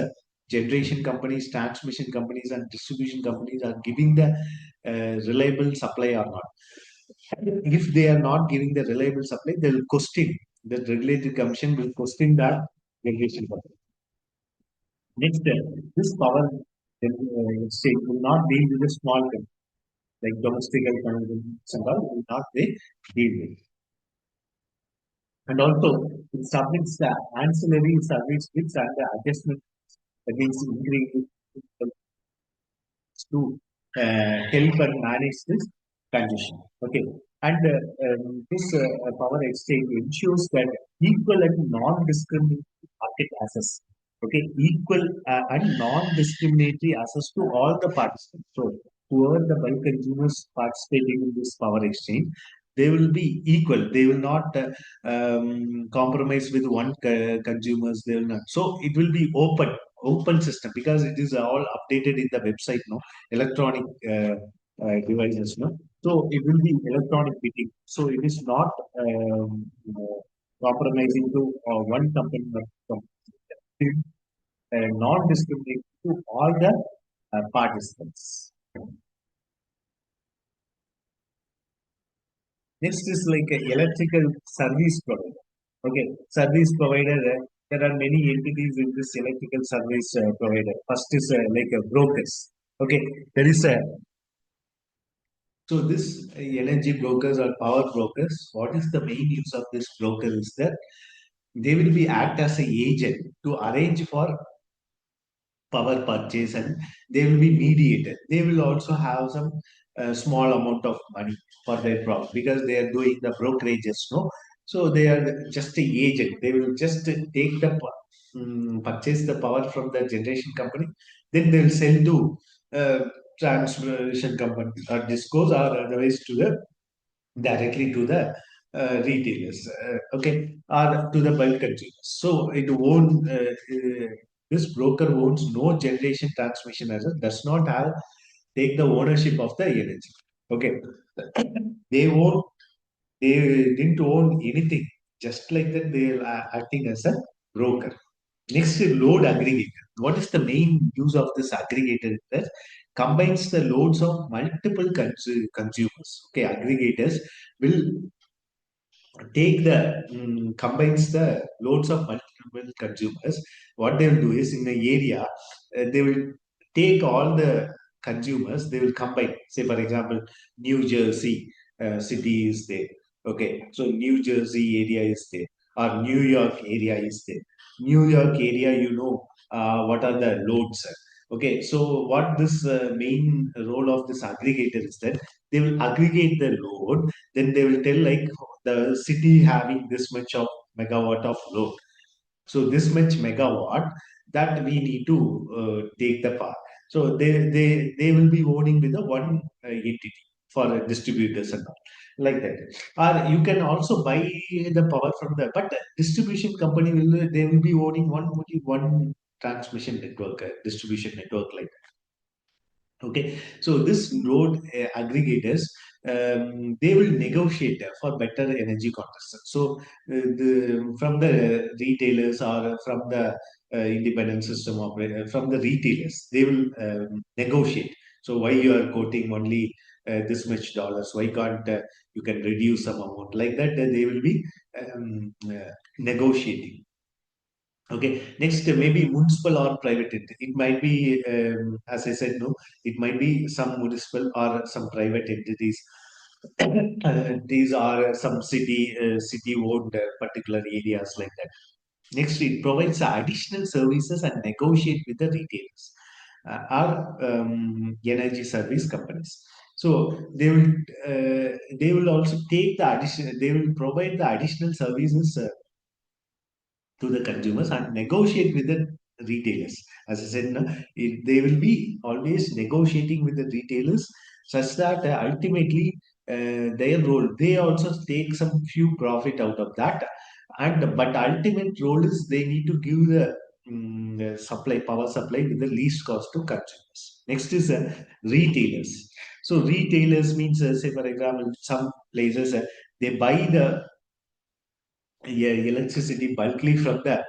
generation companies, transmission companies, and distribution companies are giving the reliable supply or not. If they are not giving the reliable supply, they will question. The regulatory commission will question that generation company. Next, this power exchange will not deal with the small company, like domestic companies and all, will not they deal with. And also, it submits the ancillary service bids and the adjustment against increasing to help and manage this condition. Okay, and this power exchange ensures that equal and non-discriminatory market access. Okay, equal and non-discriminatory access to all the participants. So, whoever the bulk consumers participating in this power exchange, they will be equal. They will not compromise with one consumers. They will not. So, it will be open system because it is all updated in the website. No, electronic devices. No, so it will be electronic bidding. So it is not compromising to one company, but non-discriminating to all the participants. Next is like a electrical service provider. Okay, service provider. There are many entities in this electrical service provider. First is like a brokers. Okay, there is a so this energy brokers or power brokers, what is the main use of this broker is that they will be act as a agent to arrange for power purchase and they will be mediated. They will also have some small amount of money for their profit because they are doing the brokerages, no? So they are just a agent. They will just take the purchase the power from the generation company, then they will sell to transmission company or discos or otherwise to the directly to the retailers, okay, or to the bulk consumers. So it won't. This broker owns no generation transmission asset, does not have take the ownership of the energy. Okay, they own. They didn't own anything. Just like that, they are acting as a broker. Next, load aggregator. What is the main use of this aggregator? That combines the loads of multiple consumers. Okay, aggregators will take the combines the loads of multiple consumers. What they will do is in the area, they will take all the consumers. They will combine. Say for example, New Jersey city is there. Okay, so New Jersey area is there, or New York area is there. New York area, what are the loads? Okay, so what this main role of this aggregator is that they will aggregate the load, then they will tell like the city having this much of megawatt of load. So this much megawatt that we need to take the power. So they will be owning with the one entity for distributors and all like that. Or you can also buy the power from the but distribution company will be owning only one transmission network, distribution network like that. Okay, so this load aggregators, they will negotiate for better energy contracts. So from the retailers or from the independent system operator, from the retailers, they will negotiate. So why you are quoting only this much dollars? Why can't you can reduce some amount like that? They will be negotiating. Okay, next maybe municipal or private entity. It might be, as I said, no, it might be some municipal or some private entities. These are some city owned particular areas like that. Next, it provides additional services and negotiate with the retailers or energy service companies. So they will also take the additional. They will provide the additional services to the consumers and negotiate with the retailers. As I said, no, they will be always negotiating with the retailers such that ultimately their role, they also take some few profit out of that. And but ultimate role is they need to give the supply, power supply with the least cost to consumers. Next is retailers. So retailers means, say for example, some places they buy the electricity bulkly from the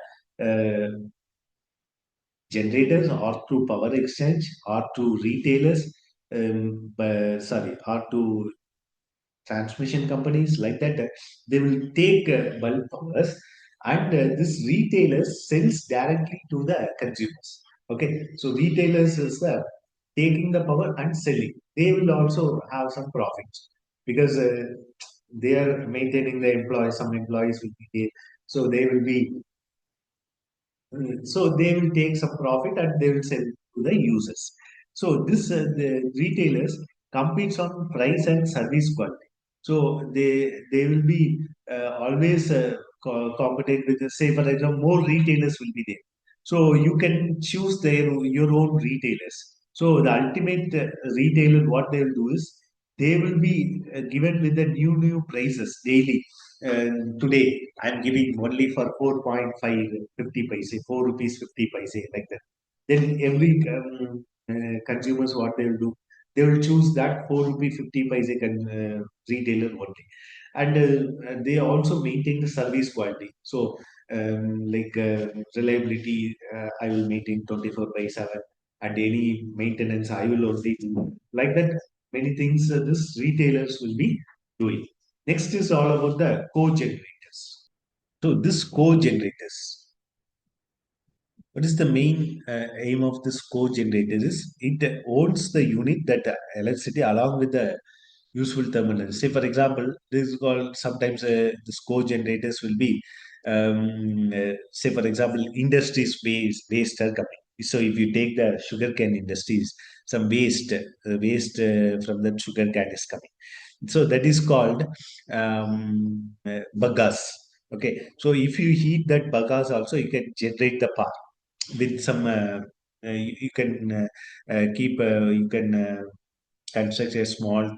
generators or through power exchange or to retailers, or to transmission companies like that. They will take bulk powers and this retailers sells directly to the consumers. Okay, so retailers is taking the power and selling. They will also have some profits because they are maintaining the employees. Some employees will be there, so they will be so they will take some profit and they will sell to the users. So this the retailers competes on price and service quality. So they will be always compete with say for example more retailers will be there. So you can choose your own retailers. So the ultimate retailer what they will do is they will be given with the new prices daily. Today I'm giving only for 4.5 50 paise, 4 rupees 50 paise like that. Then every consumers what they will do, they will choose that 4 rupee 50 paise retailer only, and they also maintain the service quality. So reliability, I will maintain 24 by 7, and any maintenance I will only do like that. Many things this retailers will be doing. Next is all about the co-generators. So this co-generators, what is the main aim of this co-generator is it owns the unit that electricity along with the useful terminals. Say for example, this is called sometimes this co-generators will be say for example industries waste are coming. So if you take the sugarcane industries, some waste from the sugarcane is coming. So that is called bagas. Okay, so if you heat that bagas also, you can generate the power with some. You can you can construct a small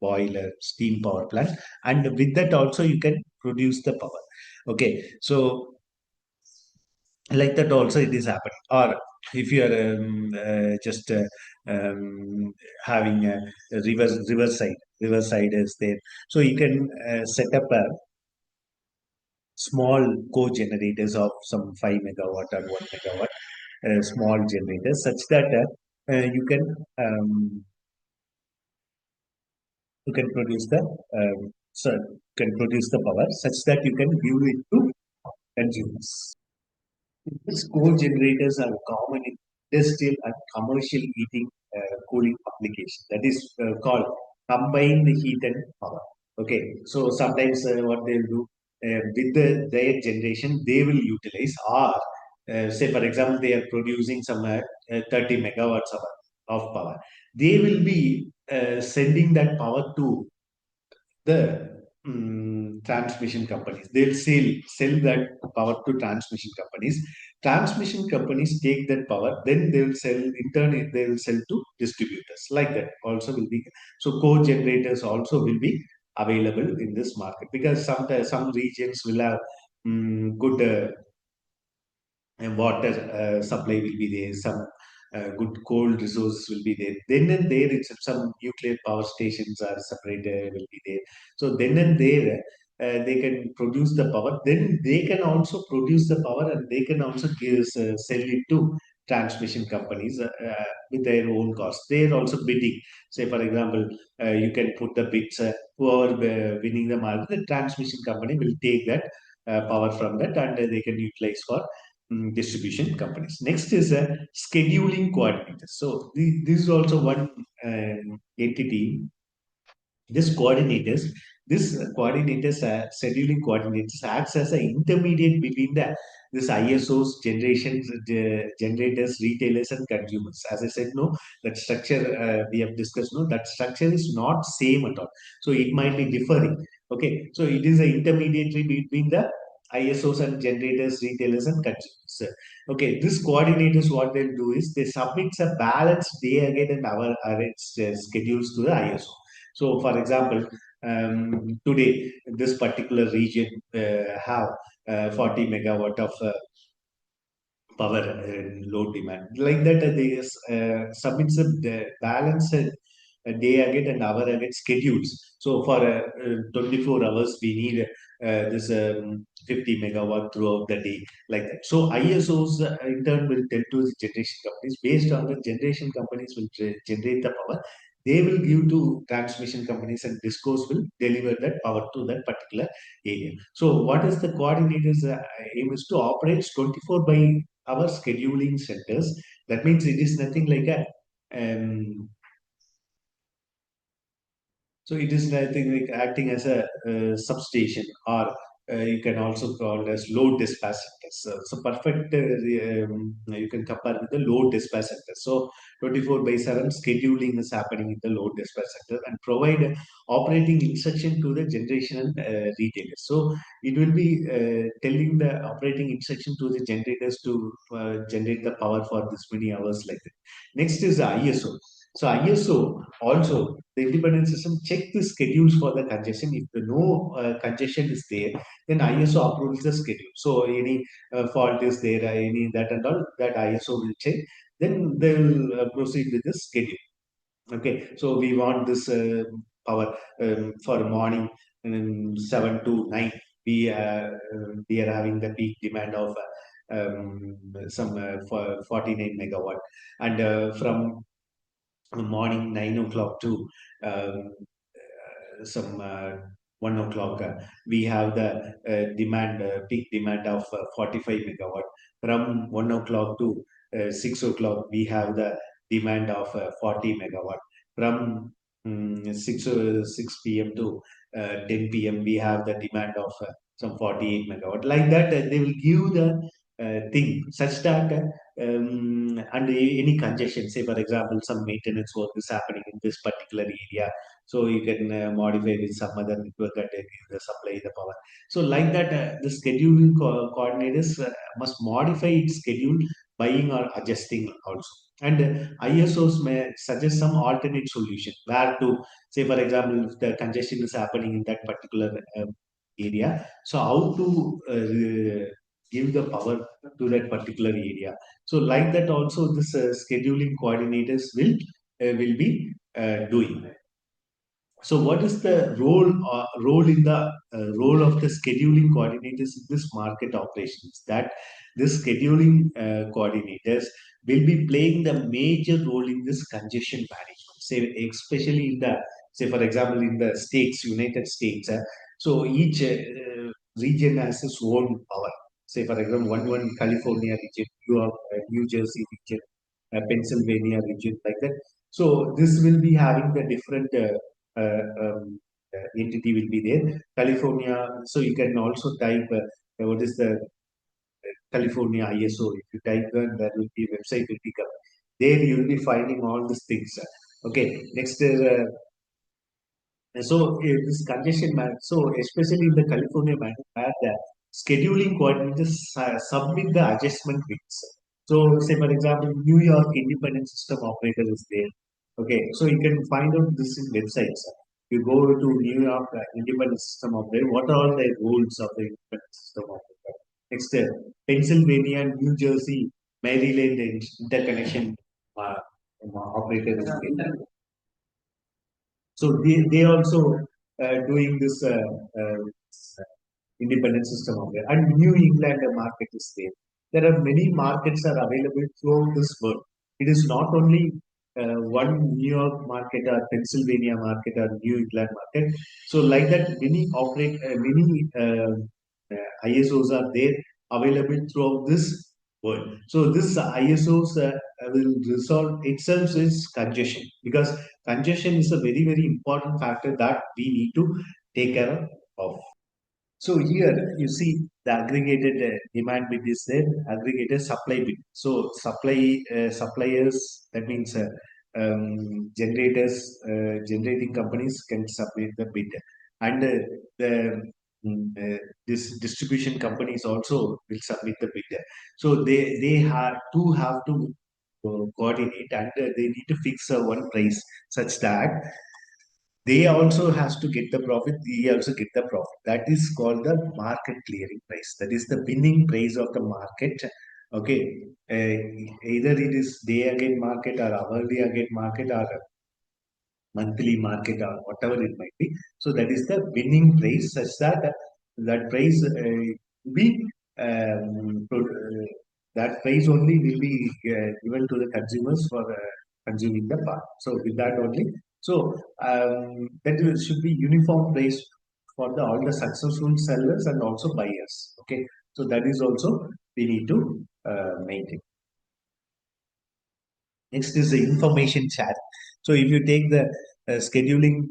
boiler, steam power plant, and with that also you can produce the power. Okay, so like that also it is happening. Or if you are just um, having a riverside is there, so you can set up a small co-generators of some 5 megawatt or 1 megawatt small generators such that you you can produce the so can produce the power such that you can give it to consumers. These coal generators are common in industrial and commercial heating cooling application. That is called combined heat and power. Okay, so sometimes what they'll do, with their generation they will utilize, or say for example they are producing some 30 megawatts of power, they will be sending that power to the transmission companies. They'll sell that power to transmission companies. Transmission companies take that power, then they will sell. In turn, they will sell to distributors. Like that, also will be. So co-generators also will be available in this market, because some regions will have good and water supply will be there, some good coal resources will be there. Then and there, it's some nuclear power stations are separated, will be there. So then and there, they can produce the power. Then they can also produce the power, and they can also sell it to transmission companies with their own cost. They are also bidding. Say, for example, you can put the bids. Whoever winning the market, the transmission company will take that power from that, and they can utilize for distribution companies. Next is scheduling coordinators. So this is also one entity. This coordinators, scheduling coordinators acts as an intermediate between this ISOs, generators, retailers, and consumers. As I said, no, that structure we have discussed, no, that structure is not same at all. So it might be differing. Okay, so it is an intermediary between the ISOs and generators, retailers, and consumers. Okay, this coordinators, what they'll do is they submit a balanced day ahead and hour ahead schedules to the ISO. So, for example, today this particular region have 40 megawatt of power load demand. Like that, they submits a balance a day ahead and hour ahead schedules. So for 24 hours, we need this 50 megawatt throughout the day, like that. So ISOs in turn will tell to the generation companies, based on the generation companies will generate the power. They will give to transmission companies, and DISCOs will deliver that power to that particular area. So what is the coordinator's aim is to operate 24 by our scheduling centers. That means it is nothing like a um, so it is nothing like acting as a substation, or you can also call as load dispatch centers. So perfect, you can compare with the load dispatch center. So 24 by 7 scheduling is happening in the load dispatch center, and provide operating instruction to the generation and retailers. So it will be telling the operating instruction to the generators to generate the power for this many hours, like that. Next is the ISO. So ISO also, the independent system check the schedules for the congestion. If the no congestion is there, then ISO approves the schedule. So any fault is there, any that and all, that ISO will check. Then they will proceed with the schedule. Okay, so we want this power for morning 7 to 9. We are having the peak demand of some 49 megawatt, and from morning 9 o'clock to um, some 1 o'clock, we have the peak demand of 45 megawatt. From 1 o'clock to 6 o'clock, we have the demand of 40 megawatt. From 6 p.m. to 10 p.m., we have the demand of some 48 megawatt. Like that, they will give the thing such that and any congestion, say for example, some maintenance work is happening in this particular area, so you can modify with some other network and give the supply the power. So like that, the scheduling coordinators must modify its schedule, buying or adjusting also. And ISOs may suggest some alternate solution where to, say for example, if the congestion is happening in that particular area, so how to give the power to that particular area. So like that also, this scheduling coordinators will be doing. So, what is the role in the role of the scheduling coordinators in this market operations? That this scheduling coordinators will be playing the major role in this congestion management. Say, especially in the, say for example, in the states, United States. So each region has its own power. Say for example, one California region, New Jersey region, Pennsylvania region, like that. So this will be having the different. entity will be there. California, so you can also type what is the California ISO. If you type that, there will be website will be come. There you will be finding all these things. Okay, next is this congestion map. So especially in the California map, where the scheduling coordinators submit the adjustment rates. So say for example, New York Independent System Operator is there. Okay, so you can find out this in websites. You go to New York Independent System Operator. What are the rules of the Independent System Operator? Next, Pennsylvania, New Jersey, Maryland interconnection uh, operator is there. So they also doing this independent system of there. And New England market is there. There are many markets are available throughout this world. It is not only one New York market or Pennsylvania market or New England market. So like that, many ISOs are there available throughout this world. So this ISOs will resolve itself is congestion, because congestion is a very important factor that we need to take care of. So here you see the aggregated demand bit is there, aggregated supply bit. So suppliers, that means generators, generating companies can submit the bid, and the this distribution companies also will submit the bid. So they have to coordinate, and they need to fix one price such that they also has to get the profit, they also get the profit. That is called the market clearing price. That is the winning price of the market. Okay, either it is day again market or hourly again market or monthly market or whatever it might be. So that is the winning price, such that that price be that price only will be given to the consumers for consuming the power. So with that only, so should be uniform price for the all the successful sellers and also buyers. Okay, so that is also we need to maintain. Next is the information share. So if you take the scheduling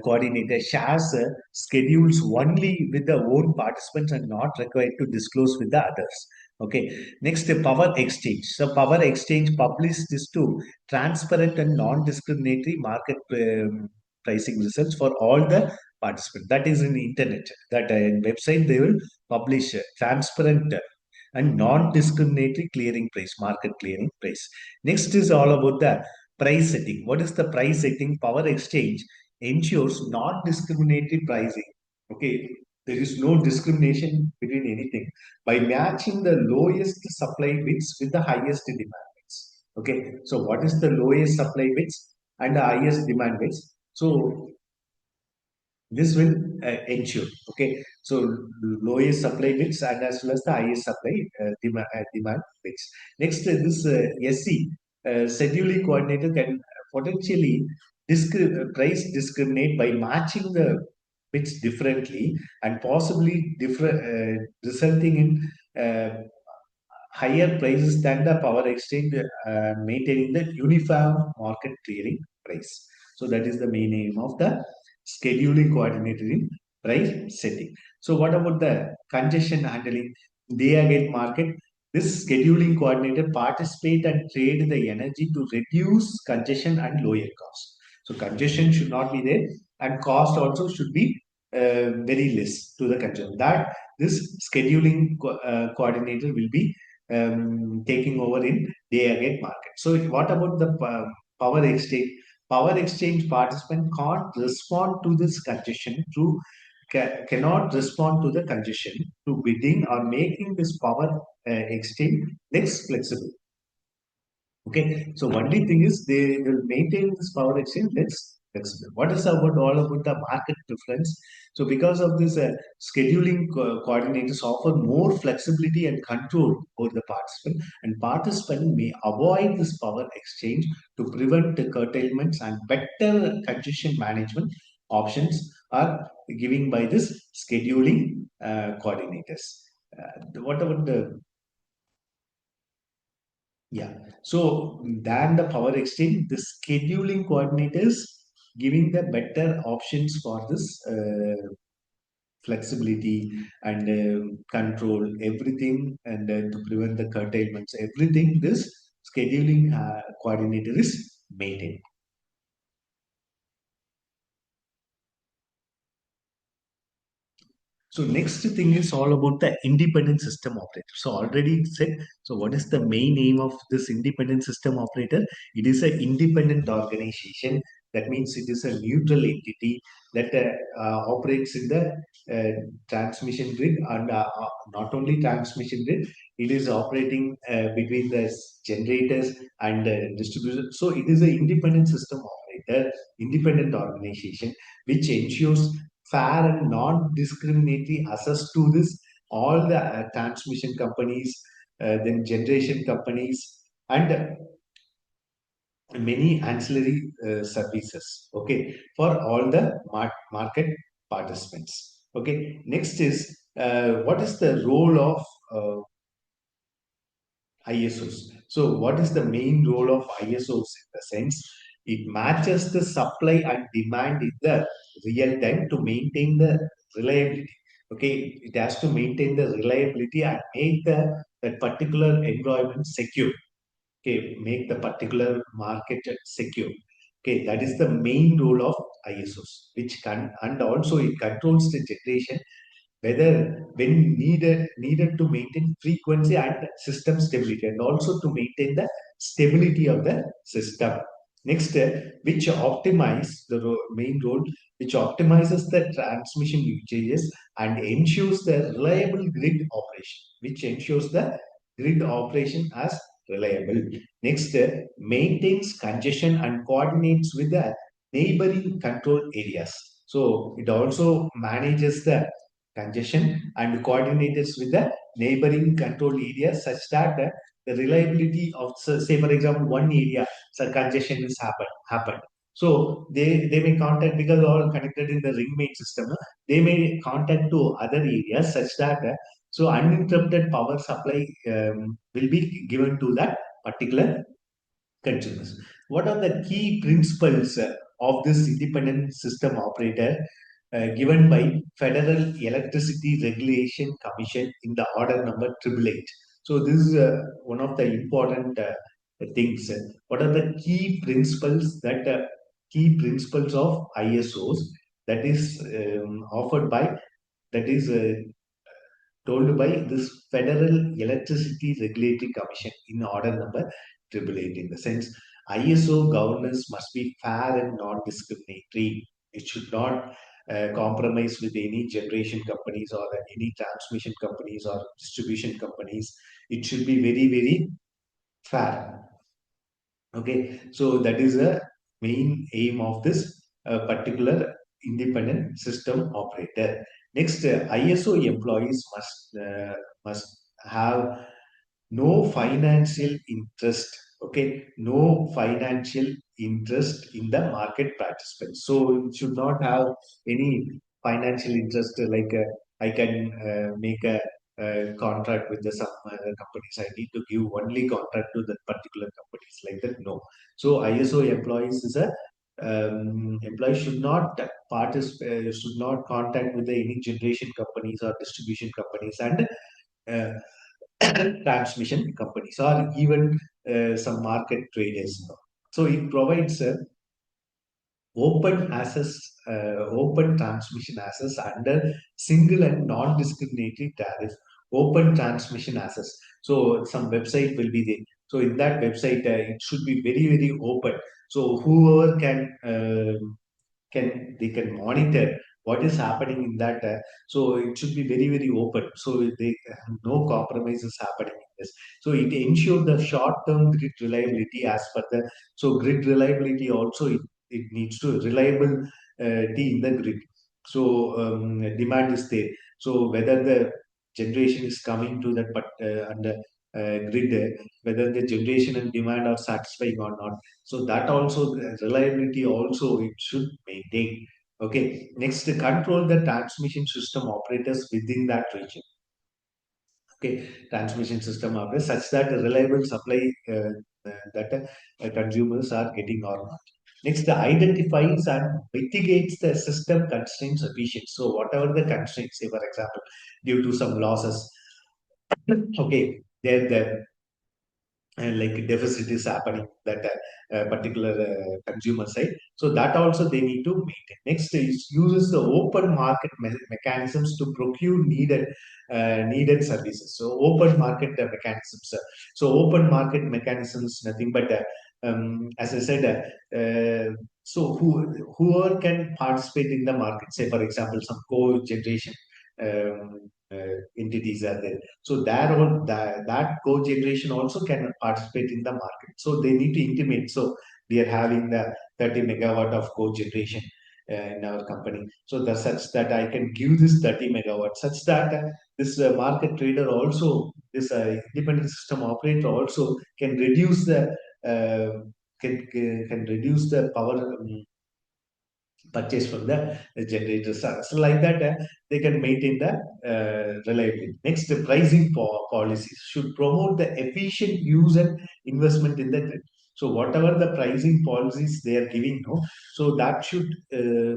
coordinator shares schedules only with the own participants and not required to disclose with the others. Okay. Next, the power exchange. So power exchange publishes this to transparent and non-discriminatory market pricing results for all the participants. That is in the internet. That in website they will publish transparent and non-discriminatory clearing price, market clearing price. Next is all about the price setting. What is the price setting? Power exchange ensures non-discriminatory pricing. Okay, there is no discrimination between anything by matching the lowest supply bids with the highest demand bids. Okay, so what is the lowest supply bids and the highest demand bids? So this will ensure. Okay, so lowest supply bits and as well as the highest supply demand bits. Next, this SC scheduling coordinator can potentially price discriminate by matching the bits differently and possibly different resulting in higher prices than the power exchange, maintaining the uniform market clearing price. So that is the main aim of the scheduling coordinator in price setting. So what about the congestion handling? Day ahead market. This scheduling coordinator participate and trade the energy to reduce congestion and lower cost. So congestion should not be there, and cost also should be very less to the consumer. That this scheduling coordinator will be taking over in day ahead market. So what about the power exchange? Power exchange participant can't respond to this congestion through cannot respond to the congestion to bidding or making this power exchange less flexible. Okay, so only thing is they will maintain this power exchange less flexible. What is about all about the market preference? So because of this, scheduling coordinators offer more flexibility and control over the participant, and participant may avoid this power exchange to prevent the curtailments, and better congestion management options are giving by this scheduling coordinators. What about the yeah. So than the power exchange, the scheduling coordinators giving the better options for this flexibility and control everything, and to prevent the curtailments, everything this scheduling coordinator is maintained. So next thing is all about the independent system operator. So already said, so what is the main aim of this independent system operator? It is an independent organization. That means it is a neutral entity that operates in the transmission grid, and not only transmission grid, it is operating between the generators and distributors. So it is an independent system operator, independent organization, which ensures fair and non-discriminatory access to this all the transmission companies, then generation companies, and many ancillary services. Okay, for all the market participants. Okay, next is what is the role of ISOs. So, what is the main role of ISOs in the sense? It matches the supply and demand in the real time to maintain the reliability. Okay, it has to maintain the reliability and make that particular environment secure. Okay, make the particular market secure. Okay, that is the main role of ISOs, which can, and also it controls the generation whether when needed to maintain frequency and system stability, and also to maintain the stability of the system. Next, which optimize the main role, which optimizes the transmission usages and ensures the reliable grid operation, which ensures the grid operation as reliable. Next, maintains congestion and coordinates with the neighboring control areas. So it also manages the congestion and coordinates with the neighboring control areas such that the reliability of, say for example, one area, so congestion is happened. So they may contact, because all connected in the ring main system, they may contact to other areas such that so uninterrupted power supply will be given to that particular consumers. What are the key principles of this independent system operator given by Federal Electricity Regulation Commission in the order number 888? So this is one of the important things. What are the key principles of ISOs that is offered by, that is told by this Federal Electricity Regulatory Commission in order number 888? In the sense, ISO governance must be fair and non-discriminatory. It should not compromise with any generation companies or any transmission companies or distribution companies. It should be very, very fair. Okay, so that is a main aim of this particular independent system operator. Next, ISO employees must have no financial interest. Okay, no financial interest in the market participants. So it should not have any financial interest, like I can make a contract with the some companies. I need to give only contract to that particular companies, like that. No. So ISO employees is a employees should not participate, should not contact with the any generation companies or distribution companies and uh, transmission companies, or even some market traders. So it provides open access, open transmission access under single and non-discriminatory tariff, open transmission access. So some website will be there. So in that website, it should be very, very open. So whoever can, they can monitor what is happening in that. So it should be very, very open. So they no compromises happening in this. So it ensures the short-term grid reliability as per the, so grid reliability also, it needs to reliable in the grid. So demand is there. So whether the generation is coming to that, but under grid, whether the generation and demand are satisfying or not. So that also, the reliability also, it should maintain. Okay. Next, control the transmission system operators within that region. Okay, transmission system operators such that a reliable supply that consumers are getting or not. Next, identifies and mitigates the system constraints efficient. So whatever the constraints, say for example, due to some losses, okay, there the like deficit is happening that particular consumer side. So that also they need to maintain. Next is uses the open market mechanisms to procure needed services. So open market mechanisms. So open market mechanisms, nothing but as I said, so whoever can participate in the market. Say for example, some co-generation entities are there, so that co-generation also can participate in the market. So they need to intimate. So we are having the 30 megawatt of co-generation in our company. So that such that I can give this 30 megawatt, such that this market trader also, this independent system operator also can reduce the can reduce the power purchase from the generator. So like that, they can maintain the reliability. Next, the pricing policies should promote the efficient use and investment in the grid. So whatever the pricing policies they are giving, no, so that should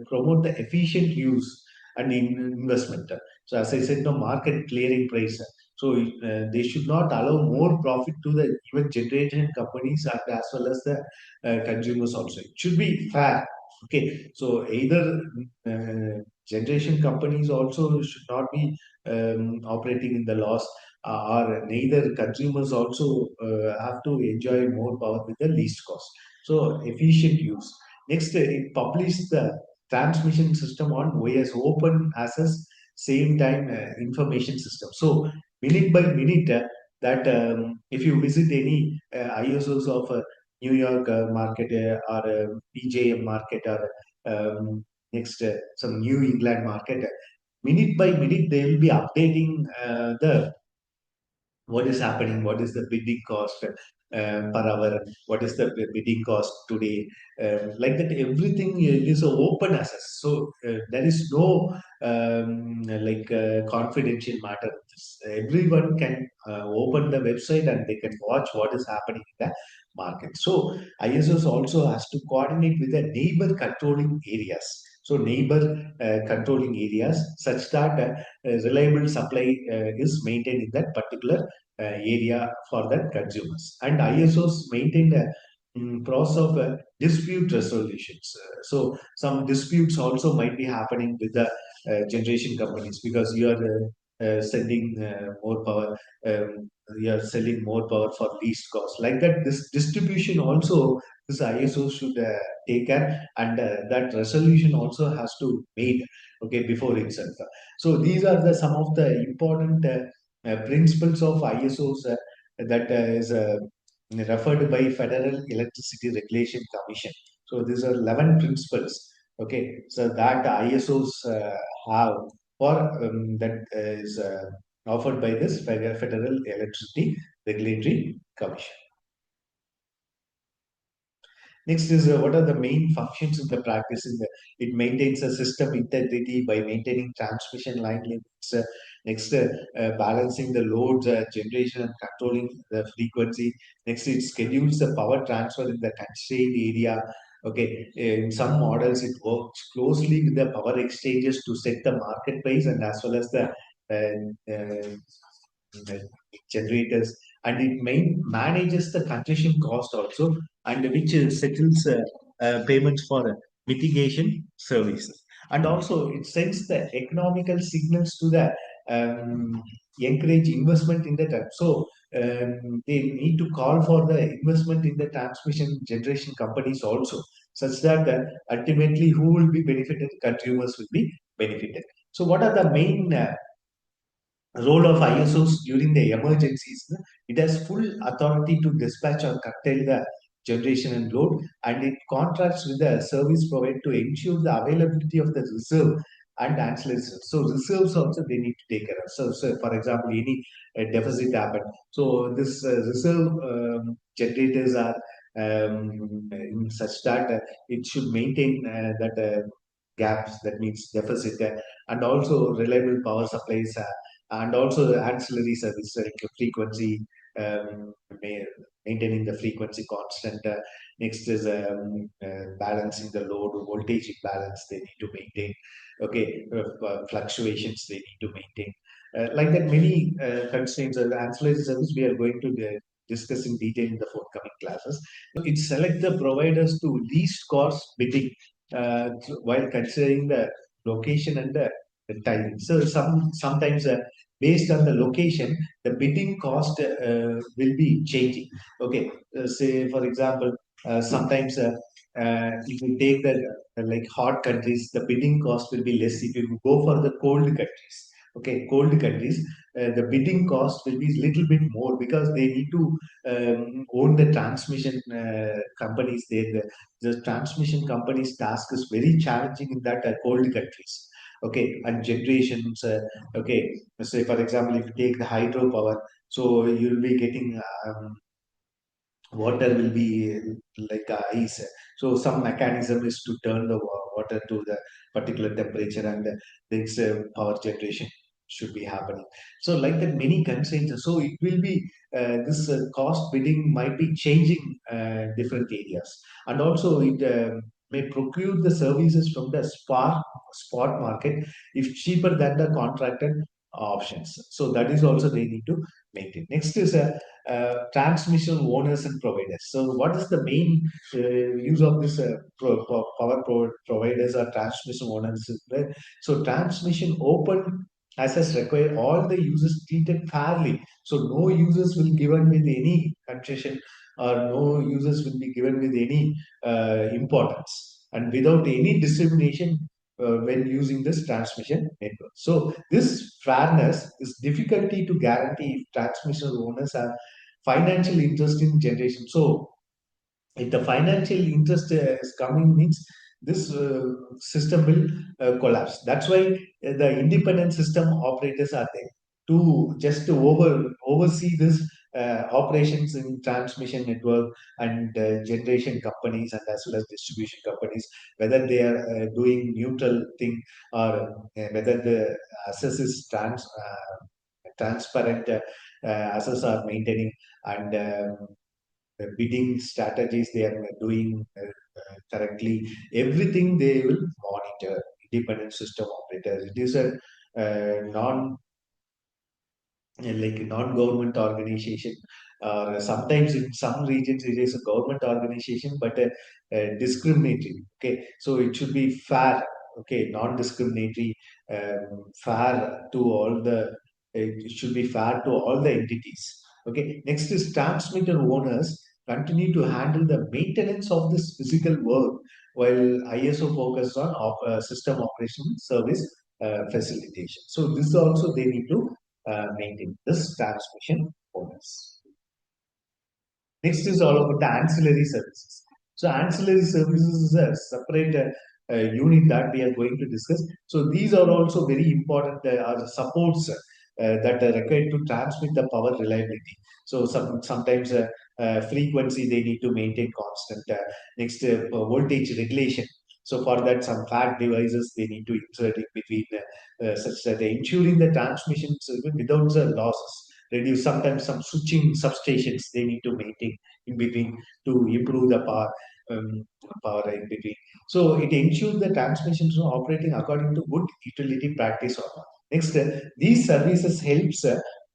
promote the efficient use and investment. So as I said, the market clearing price. So they should not allow more profit to the even generation companies as well as the consumers also. It should be fair. Okay, so either generation companies also should not be operating in the loss, or neither consumers also have to enjoy more power with the least cost. So efficient use. Next, it published the transmission system on OS open access same time information system. So minute by minute, that if you visit any ISOs of New York market or PJM market or next some New England market, minute by minute they will be updating the what is happening, what is the bidding cost per hour, what is the bidding cost today, like that everything is a open access. So there is no like confidential matter. Everyone can open the website and they can watch what is happening in the market. So ISOs also has to coordinate with the neighbor controlling areas. So neighbor controlling areas, such that reliable supply is maintained in that particular area for the consumers. And ISOs maintain a process of dispute resolutions. So some disputes also might be happening with the generation companies, because you are sending more power, you are selling more power for least cost. Like that, this distribution also, this ISO should take care, and that resolution also has to made, okay, before itself. So these are the some of the important principles of ISOs that is referred by Federal Electricity Regulation Commission. So these are 11 principles. Okay, so that ISOs have for that is offered by this Federal Electricity Regulatory Commission. Next is what are the main functions in the practice? It maintains a system integrity by maintaining transmission line limits. Next, balancing the loads, generation and controlling the frequency. Next, it schedules the power transfer in the constrained area. Okay, in some models, it works closely with the power exchanges to set the market price, and as well as the generators, and it manages the congestion cost also, and which settles payments for mitigation services. And also it sends the economical signals to the encourage investment in the time. So they need to call for the investment in the transmission generation companies also, such that ultimately who will be benefited? Consumers will be benefited. So what are the main role of ISOs during the emergencies? It has full authority to dispatch or curtail the generation and load, and it contracts with the service provider to ensure the availability of the reserve and ancillary services. So reserves also they need to take care of. So for example, any deficit happen. So this reserve generators are in such that it should maintain that gaps, that means deficit, and also reliable power supplies, and also the ancillary services like frequency, um, maintaining the frequency constant. Next is balancing the load, voltage balance they need to maintain. Okay, fluctuations they need to maintain. Like that, many constraints. The ancillary service we are going to discuss in detail in the forthcoming classes. It select the providers to least cost bidding while considering the location and the timing. So sometimes based on the location, the bidding cost will be changing. Okay, say for example, sometimes if you take the like hot countries, the bidding cost will be less. If you go for the cold countries, okay, cold countries, the bidding cost will be little bit more because they need to own the transmission companies. The transmission companies' task is very challenging in that cold countries. Okay, and generations. Okay, say for example, if you take the hydropower, so you'll be getting water will be like ice. So some mechanism is to turn the water to the particular temperature, and this power generation should be happening. So like that, many constraints. So it will be this cost bidding might be changing different areas, and also it may procure the services from the spot market if cheaper than the contracted options. So that is also they need to maintain. Next is transmission owners and providers. So, what is the main use of this providers or transmission owners? Right? So, transmission open access require all the users treated fairly. So, no users will given with any concession, or no users will be given with any importance, and without any discrimination when using this transmission network. So this fairness is difficulty to guarantee if transmission owners have financial interest in generation. So if the financial interest is coming means this system will collapse. That's why the independent system operators are there to just to oversee this operations in transmission network and generation companies, and as well as distribution companies, whether they are doing neutral thing, or whether the access is transparent, access are maintaining, and the bidding strategies they are doing correctly. Everything they will monitor. Independent system operators. It is a non like non-government organization, or sometimes in some regions it is a government organization, but discriminatory. Okay, so it should be fair. Okay, non-discriminatory, fair to all the. It should be fair to all the entities. Okay, next is transmitter owners continue to handle the maintenance of this physical work, while ISO focuses on system operation service facilitation. So this also they need to maintain this transmission bonus. Next is all about the ancillary services. So ancillary services is a separate unit that we are going to discuss. So these are also very important are supports that are required to transmit the power reliability. So sometimes frequency they need to maintain constant. Next voltage regulation. So for that, some fat devices they need to insert in between such that ensuring the transmission without the losses. Reduce sometimes some switching substations they need to maintain in between to improve the power in between. So it ensures the transmissions are operating according to good utility practice or not. Next, these services helps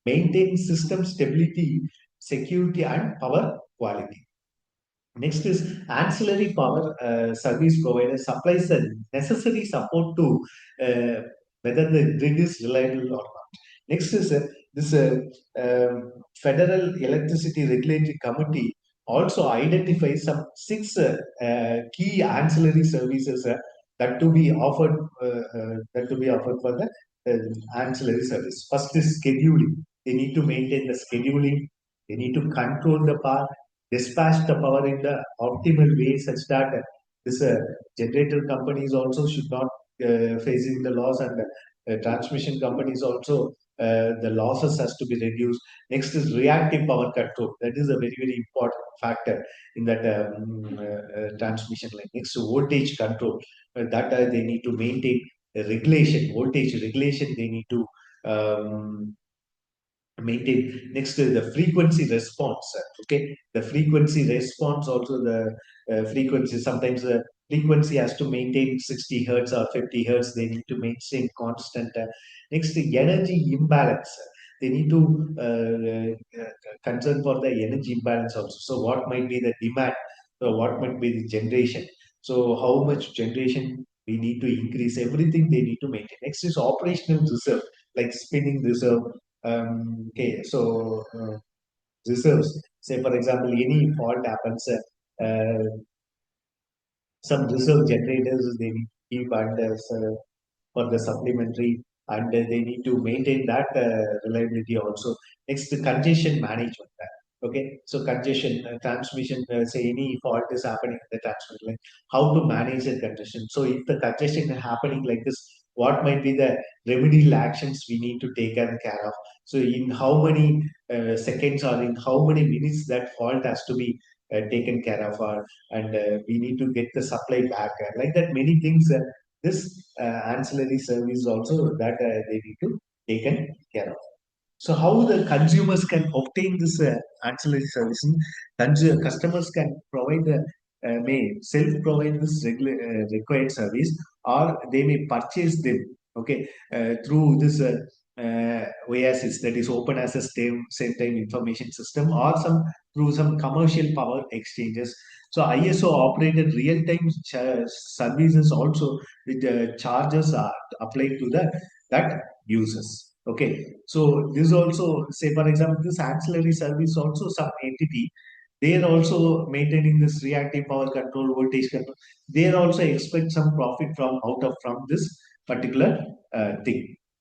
maintain system stability, security, and power quality. Next is ancillary power service provider supplies the necessary support to whether the grid is reliable or not. Next is this Federal Electricity Regulatory Committee also identifies some six key ancillary services that to be offered for the ancillary service. First is scheduling. They need to maintain the scheduling. They need to control the power, dispatch the power in the optimal way such that this generator companies also should not facing the loss, and transmission companies also the losses has to be reduced. Next is reactive power control. That is a very, very important factor in that transmission line. Next, voltage control. That they need to maintain regulation, voltage regulation. They need to maintain. Next to the frequency response. Okay, the frequency response also, the frequency, sometimes the frequency has to maintain 60 hertz or 50 hertz. They need to maintain constant. Next, the energy imbalance. They need to concern for the energy imbalance also. So what might be the demand? So what might be the generation? So how much generation we need to increase? Everything they need to maintain. Next is operational reserve, like spinning reserve. Okay, so reserves. Say for example, any fault happens, some reserve generators they need to keep under for the supplementary, and they need to maintain that reliability also. Next, the congestion management. Okay, so congestion transmission, say any fault is happening in the transmission line, how to manage the congestion. So if the congestion is happening like this, what might be the remedial actions we need to take care of? So in how many seconds or in how many minutes that fault has to be taken care of, and we need to get the supply back, like that many things. This ancillary service also that they need to taken care of. So how the consumers can obtain this ancillary service? Customers can provide the may self-provide this required service, or they may purchase them. Okay, through this OASIS, that is open access same time information system, or some through some commercial power exchanges. So ISO operated real-time services also, with charges are applied to the that users. Okay, so this also, say for example, this ancillary service also, some entity, they are also maintaining this reactive power control, voltage control. They are also expect some profit from out of from this particular thing.